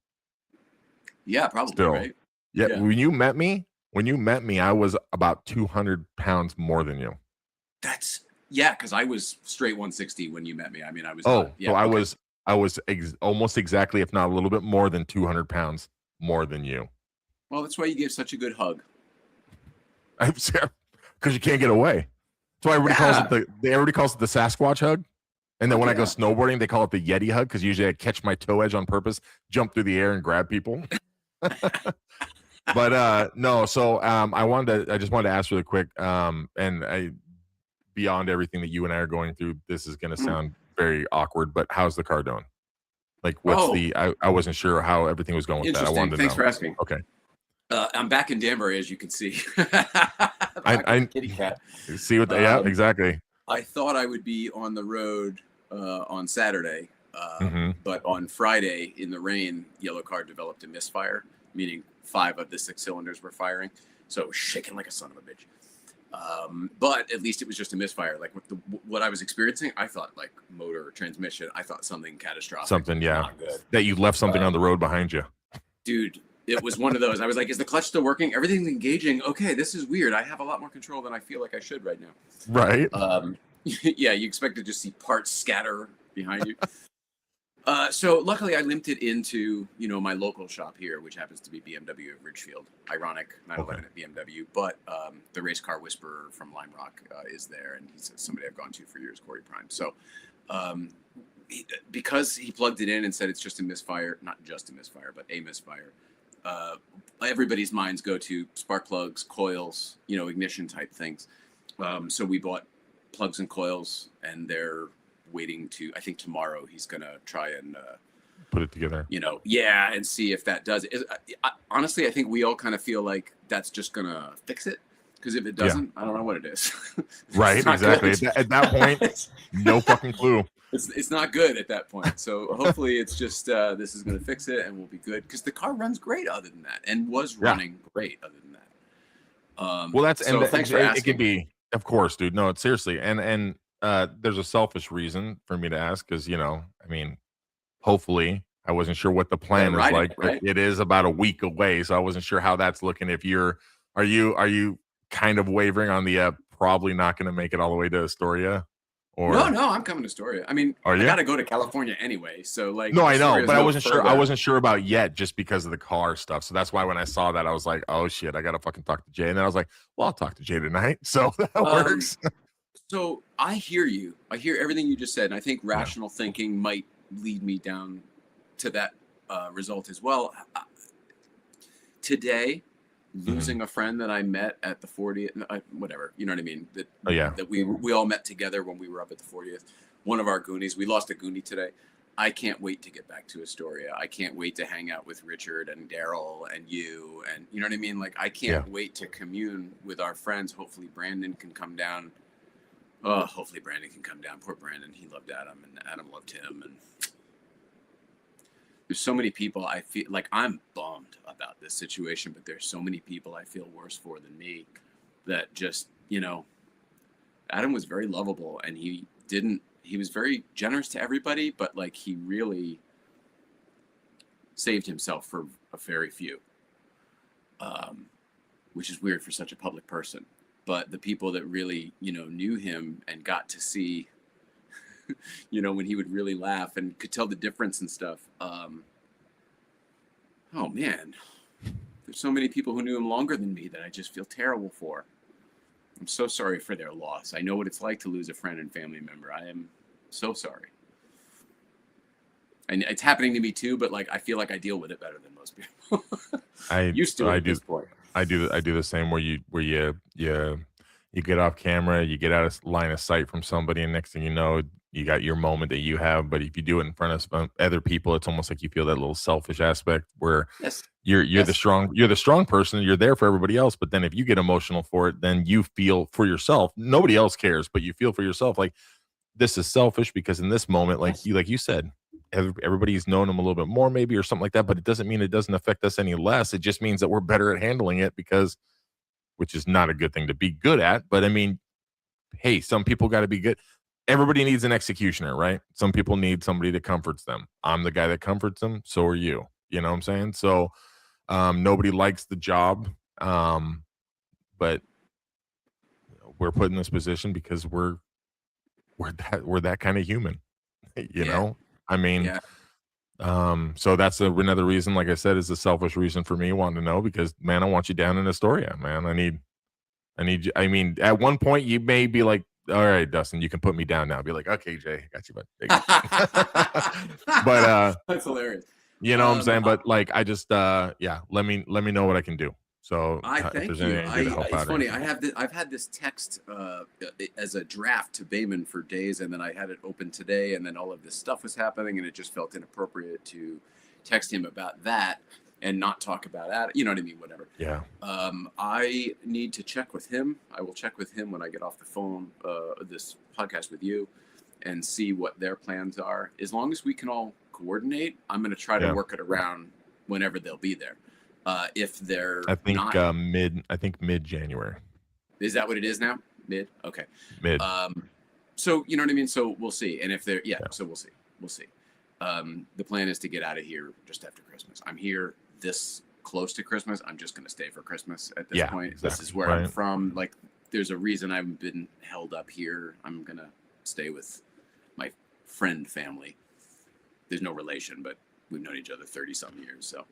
Yeah, probably. Still. Right. Yeah, when you met me, when you met me, I was about 200 pounds more than you. Because I was straight 160 when you met me. I mean, I was. So I was almost exactly, if not a little bit more than 200 pounds more than you. Well, that's why you gave such a good hug. Because you can't get away. That's why everybody calls it the Sasquatch hug. And then when I go snowboarding, they call it the Yeti hug, because usually I catch my toe edge on purpose, jump through the air, and grab people. But no, so I just wanted to ask really quick, and beyond everything that you and I are going through, this is going to sound very awkward, but how's the car doing? Like, what's I wasn't sure how everything was going with that. I wanted to know. Thanks for asking. Okay. I'm back in Danbury, as you can see. I kitty cat. See what yeah, exactly. I thought I would be on the road on Saturday, but on Friday in the rain, yellow car developed a misfire, meaning 5 of the 6 cylinders were firing. So it was shaking like a son of a bitch. But at least it was just a misfire. Like what I was experiencing, I thought like motor or transmission. I thought something catastrophic. Something, yeah. That you left something on the road behind you. Dude, it was one of those. I was like, is the clutch still working? Everything's engaging. Okay, this is weird. I have a lot more control than I feel like I should right now. Right. Yeah, you expect to just see parts scatter behind you. So luckily I limped it into, my local shop here, which happens to be BMW of Ridgefield. Ironic, 911 at BMW, but the race car whisperer from Lime Rock is there, and he's somebody I've gone to for years, Corey Prime. So because he plugged it in and said it's just a misfire, not just a misfire, but a misfire, everybody's minds go to spark plugs, coils, ignition type things. So we bought plugs and coils, and they're waiting to, I think tomorrow he's gonna try and put it together, and see if that does it. Honestly, I think we all kind of feel like that's just gonna fix it, because if it doesn't, I don't know what it is. Right. Exactly. At that point, no fucking clue. It's not good at that point. So hopefully it's just this is gonna fix it and we'll be good, because the car runs great other than that, and was running great other than that. Well, that's, so thanks for asking. It could be, of course, dude. No, it's seriously, and there's a selfish reason for me to ask, because hopefully, I wasn't sure what the plan is like. Right? It is about a week away, so I wasn't sure how that's looking. If are you kind of wavering on the probably not going to make it all the way to Astoria? Or no, I'm coming to Astoria. I mean, I got to go to California anyway, so like. No, I know, but I wasn't sure. I wasn't sure about yet, just because of the car stuff. So that's why when I saw that, I was like, oh shit, I got to fucking talk to Jay. And then I was like, well, I'll talk to Jay tonight. So that works. So I hear you. I hear everything you just said, and I think rational thinking might lead me down to that result as well. Today, losing a friend that I met at the 40th, whatever, you know what I mean? That we all met together when we were up at the 40th. One of our Goonies, we lost a Goonie today. I can't wait to get back to Astoria. I can't wait to hang out with Richard and Daryl and you, and you know what I mean? Like, I can't wait to commune with our friends. Hopefully Brandon can come down. Hopefully Brandon can come down. Poor Brandon. He loved Adam, and Adam loved him. And there's so many people I feel like I'm bummed about this situation, but there's so many people I feel worse for than me, that just, Adam was very lovable, and he was very generous to everybody, but like he really saved himself for a very few, which is weird for such a public person. But the people that really, knew him and got to see, when he would really laugh and could tell the difference and stuff. Oh man, there's so many people who knew him longer than me that I just feel terrible for. I'm so sorry for their loss. I know what it's like to lose a friend and family member. I am so sorry. And it's happening to me too, but like I feel like I deal with it better than most people. I used to at this point. I do the same, where you get off camera, you get out of line of sight from somebody, and next thing you know, you got your moment that you have. But if you do it in front of other people, it's almost like you feel that little selfish aspect where you're the strong person, you're there for everybody else. But then if you get emotional for it, then you feel for yourself. Nobody else cares, but you feel for yourself like this is selfish, because in this moment, like you said, everybody's known him a little bit more maybe, or something like that, but it doesn't mean it doesn't affect us any less. It just means that we're better at handling it, which is not a good thing to be good at. But I mean, hey, some people got to be good. Everybody needs an executioner, right? Some people need somebody that comforts them. I'm the guy that comforts them. So are you. You know what I'm saying? So nobody likes the job. But we're put in this position because we're that kind of human, you know. I mean, so that's another reason, like I said, is a selfish reason for me wanting to know, because man, I want you down in Astoria, man. I need you. I mean, at one point you may be like, all right, Dustin, you can put me down now. Be like, okay, Jay, got you, but that's hilarious. You know what I'm saying? But like, I just let me know what I can do. So I thank you. It's funny. I've had this text as a draft to Bayman for days, and then I had it open today, and then all of this stuff was happening, and it just felt inappropriate to text him about that and not talk about that. You know what I mean? Whatever. Yeah. I need to check with him. I will check with him when I get off the phone, this podcast with you, and see what their plans are. As long as we can all coordinate, I'm going to try to work it around whenever they'll be there. If they're mid January. Is that what it is now? Mid? Okay. Mid. So you know what I mean? So we'll see. And if they're so we'll see. We'll see. The plan is to get out of here just after Christmas. I'm here this close to Christmas. I'm just gonna stay for Christmas at this point. Exactly. This is where I'm from. Like, there's a reason I've been held up here. I'm gonna stay with my friend family. There's no relation, but we've known each other 30-something years. So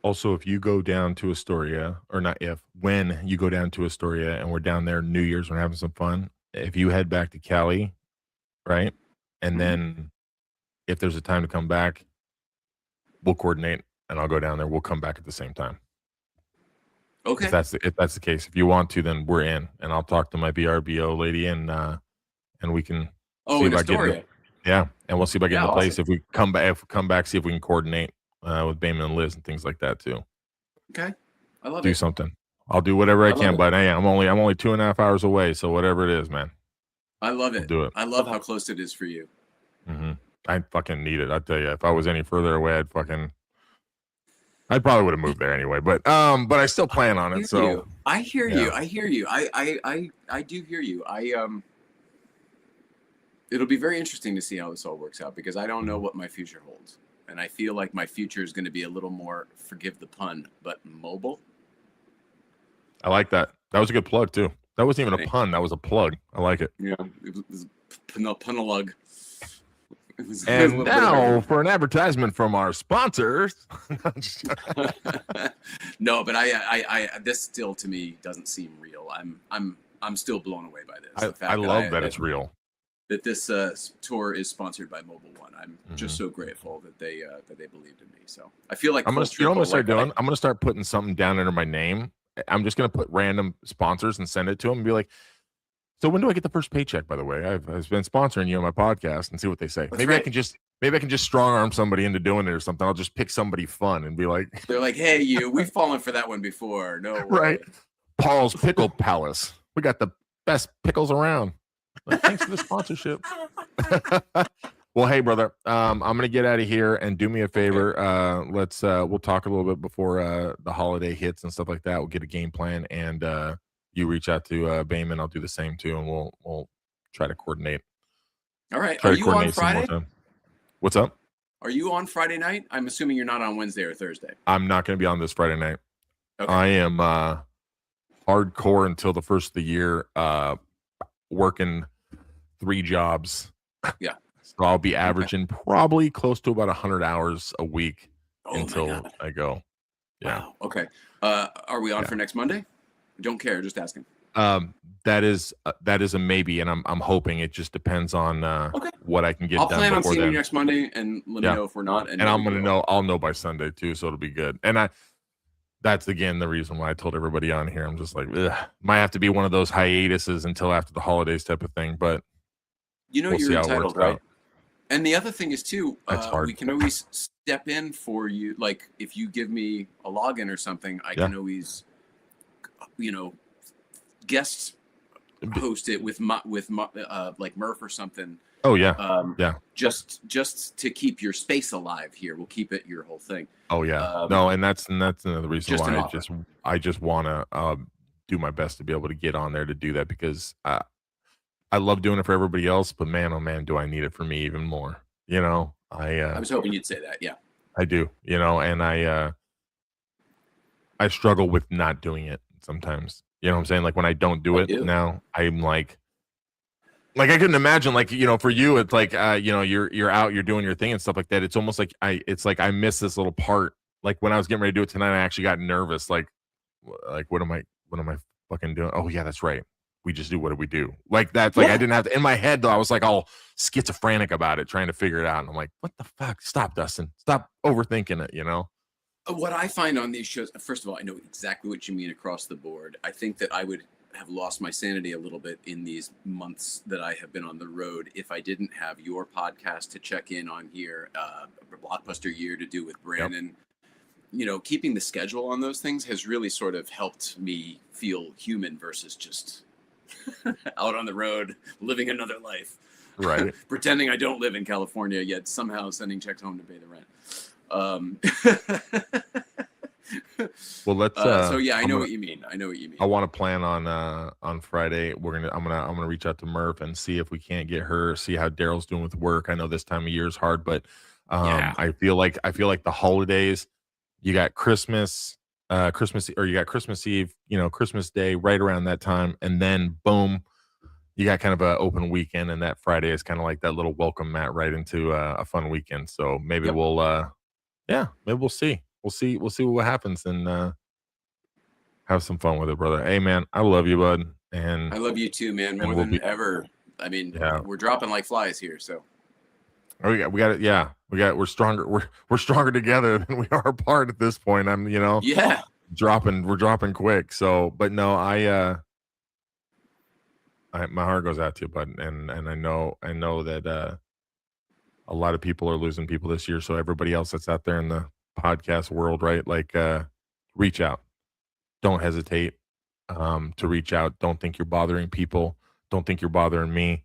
also, if you go down to Astoria, or not if, when you go down to Astoria and we're down there New Year's, we're having some fun. If you head back to Cali, right? And then if there's a time to come back, we'll coordinate and I'll go down there. We'll come back at the same time. Okay. If that's the case. If you want to, then we're in, and I'll talk to my BRBO lady and we can see about Astoria. And we'll see about getting the place. If we come back, see if we can coordinate with Bayman and Liz and things like that too. Okay. I love it. Do something. I'll do whatever I can, but hey, I'm only 2.5 hours away, so whatever it is, man. I love it. I'll do it. I love how close it is for you. Mm-hmm. I fucking need it. I tell you, if I was any further away, I probably would have moved there anyway. But I still plan on it. So I hear you. I hear you. I do hear you. It'll be very interesting to see how this all works out, because I don't know what my future holds, and I feel like my future is going to be a little more, forgive the pun, but mobile. I like that. That was a good plug too. That wasn't even a pun. That was a plug. I like it. Yeah, it was punalug. And now for an advertisement from our sponsors. No, but I this still to me doesn't seem real. I'm still blown away by this. I love that it's real. That this tour is sponsored by Mobile One. I'm just so grateful that they believed in me. So I feel like I'm gonna start putting something down under my name. I'm just gonna put random sponsors and send it to them and be like, so when do I get the first paycheck? By the way, I've been sponsoring you on my podcast, and see what they say. Maybe I can just strong arm somebody into doing it or something. I'll just pick somebody fun and be like, they're like, hey, we've fallen for that one before. No way. Right. Paul's Pickle Palace. We got the best pickles around. Well, thanks for the sponsorship. Well, hey, brother, I'm gonna get out of here, and do me a favor. We'll talk a little bit before the holiday hits and stuff like that. We'll get a game plan, and you reach out to Bayman. I'll do the same too, and we'll try to coordinate. All right. Are you on Friday? What's up? Are you on Friday night? I'm assuming you're not on Wednesday or Thursday. I'm not going to be on this Friday night. Okay. I am hardcore until the first of the year, working 3 jobs. Yeah. So I'll be averaging probably close to about 100 hours a week until I go. Yeah. Wow. Okay. Are we on for next Monday? Don't care. Just asking. That is a maybe, and I'm hoping. It just depends on what I can get done. I'll plan on seeing you next Monday, and let me know if we're not. And I'm gonna know. I'll know by Sunday too, so it'll be good. And that's again the reason why I told everybody on here. I'm just like, might have to be one of those hiatuses until after the holidays type of thing. But you're entitled, right? Out. And the other thing is too, hard. We can always step in for you. Like if you give me a login or something, I can always, guest host it with like Murph or something. Oh yeah, Just to keep your space alive here, we'll keep it your whole thing. Oh yeah, no, and that's another reason why I just want to do my best to be able to get on there to do that, because I love doing it for everybody else, but man, oh man, do I need it for me even more. I was hoping you'd say that. Yeah, I do. And I struggle with not doing it sometimes. You know what I'm saying? Like when I don't do it now, I'm like I couldn't imagine, like, you know, for you, it's like, you know, you're out, you're doing your thing and stuff like that. It's almost like it's like I miss this little part. Like when I was getting ready to do it tonight, I actually got nervous. Like what am I fucking doing? Oh yeah, that's right. We just do what do we do? Like that's like I didn't have to in my head though. I was like all schizophrenic about it, trying to figure it out. And I'm like, what the fuck? Stop, Dustin. Stop overthinking it, you know? What I find on these shows, first of all, I know exactly what you mean across the board. I think that I would have lost my sanity a little bit in these months that I have been on the road if I didn't have your podcast to check in on here, Blockbuster Year to do with Brandon. Yep. You know, keeping the schedule on those things has really sort of helped me feel human versus just out on the road living another life. Right. Pretending I don't live in California, yet somehow sending checks home to pay the rent. Well, let's so yeah, I know what you mean. I want to plan on Friday. I'm gonna reach out to Murph and see if we can't get her, see how Daryl's doing with work. I know this time of year is hard, but I feel like the holidays, you got Christmas, you got Christmas Eve, you know, Christmas Day right around that time, and then boom, you got kind of an open weekend, and that Friday is kind of like that little welcome mat right into a fun weekend. So maybe we'll maybe we'll see. We'll see what happens, and have some fun with it, brother. Hey man, I love you, bud. And I love you too, man, more than ever. I mean, we're dropping like flies here, so we got it. Yeah, we're stronger. We're stronger together than we are apart at this point. We're dropping quick. So, but no, my heart goes out to you, bud, and I know that a lot of people are losing people this year. So everybody else that's out there in the podcast world, right? Like, reach out. Don't hesitate to reach out. Don't think you're bothering people. Don't think you're bothering me.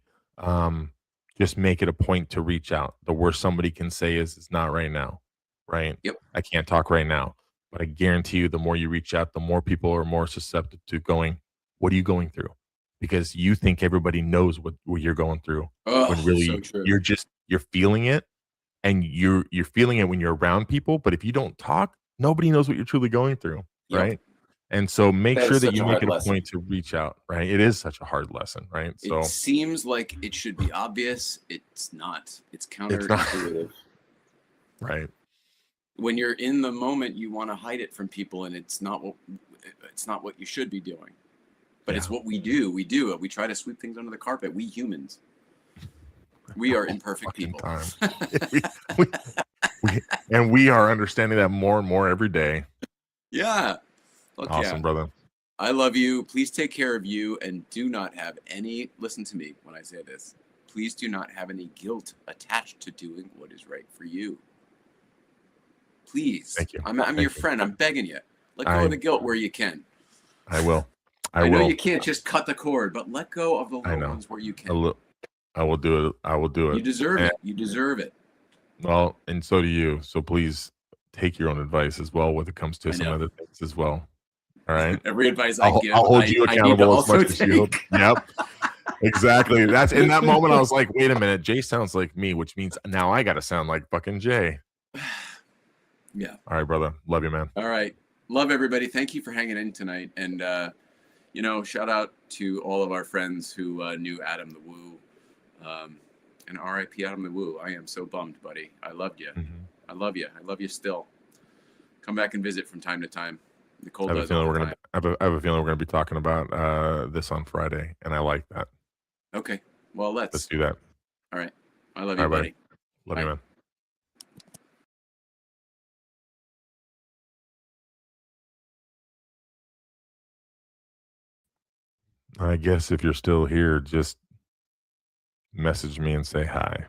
Just make it a point to reach out. The worst somebody can say is it's not right now, right? Yep. I can't talk right now. But I guarantee you, the more you reach out, the more people are more susceptible to going, what are you going through? Because you think everybody knows what you're going through. When really so true. you're feeling it, and you're feeling it when you're around people. But if you don't talk, nobody knows what you're truly going through, right? And so make sure that you make it a point to reach out, right? It is such a hard lesson, right? So it seems like it should be obvious. It's not. It's counterintuitive. Right. When you're in the moment, you want to hide it from people, and it's not what you should be doing. But it's what we do. We try to sweep things under the carpet. We humans. We are imperfect people. we are understanding that more and more every day. Yeah. Awesome, brother. I love you. Please take care of you, and do not have any, listen to me when I say this, please do not have any guilt attached to doing what is right for you. Please. Thank you. I'm your friend. I'm begging you. Let go of the guilt where you can. I will. I know you can't just cut the cord, but let go of the little ones where you can. I will do it. I will do it. You deserve it. You deserve it. Well, and so do you. So please take your own advice as well when it comes to some other things as well. All right. Every advice I give, I'll hold you accountable as much as you. Yep. Exactly. That's in that moment. I was like, wait a minute. Jay sounds like me, which means now I got to sound like fucking Jay. Yeah. All right, brother. Love you, man. All right. Love everybody. Thank you for hanging in tonight. And, shout out to all of our friends who knew Adam the Woo. And R.I.P. Adam the Woo. I am so bummed, buddy. I loved you. Mm-hmm. I love you. I love you still. Come back and visit from time to time. Nicole does. I have a feeling we're gonna be talking about this on Friday, and I like that. Okay. Well, let's do that. All right. I love you, buddy. Love you, man. I guess if you're still here, just message me and say hi.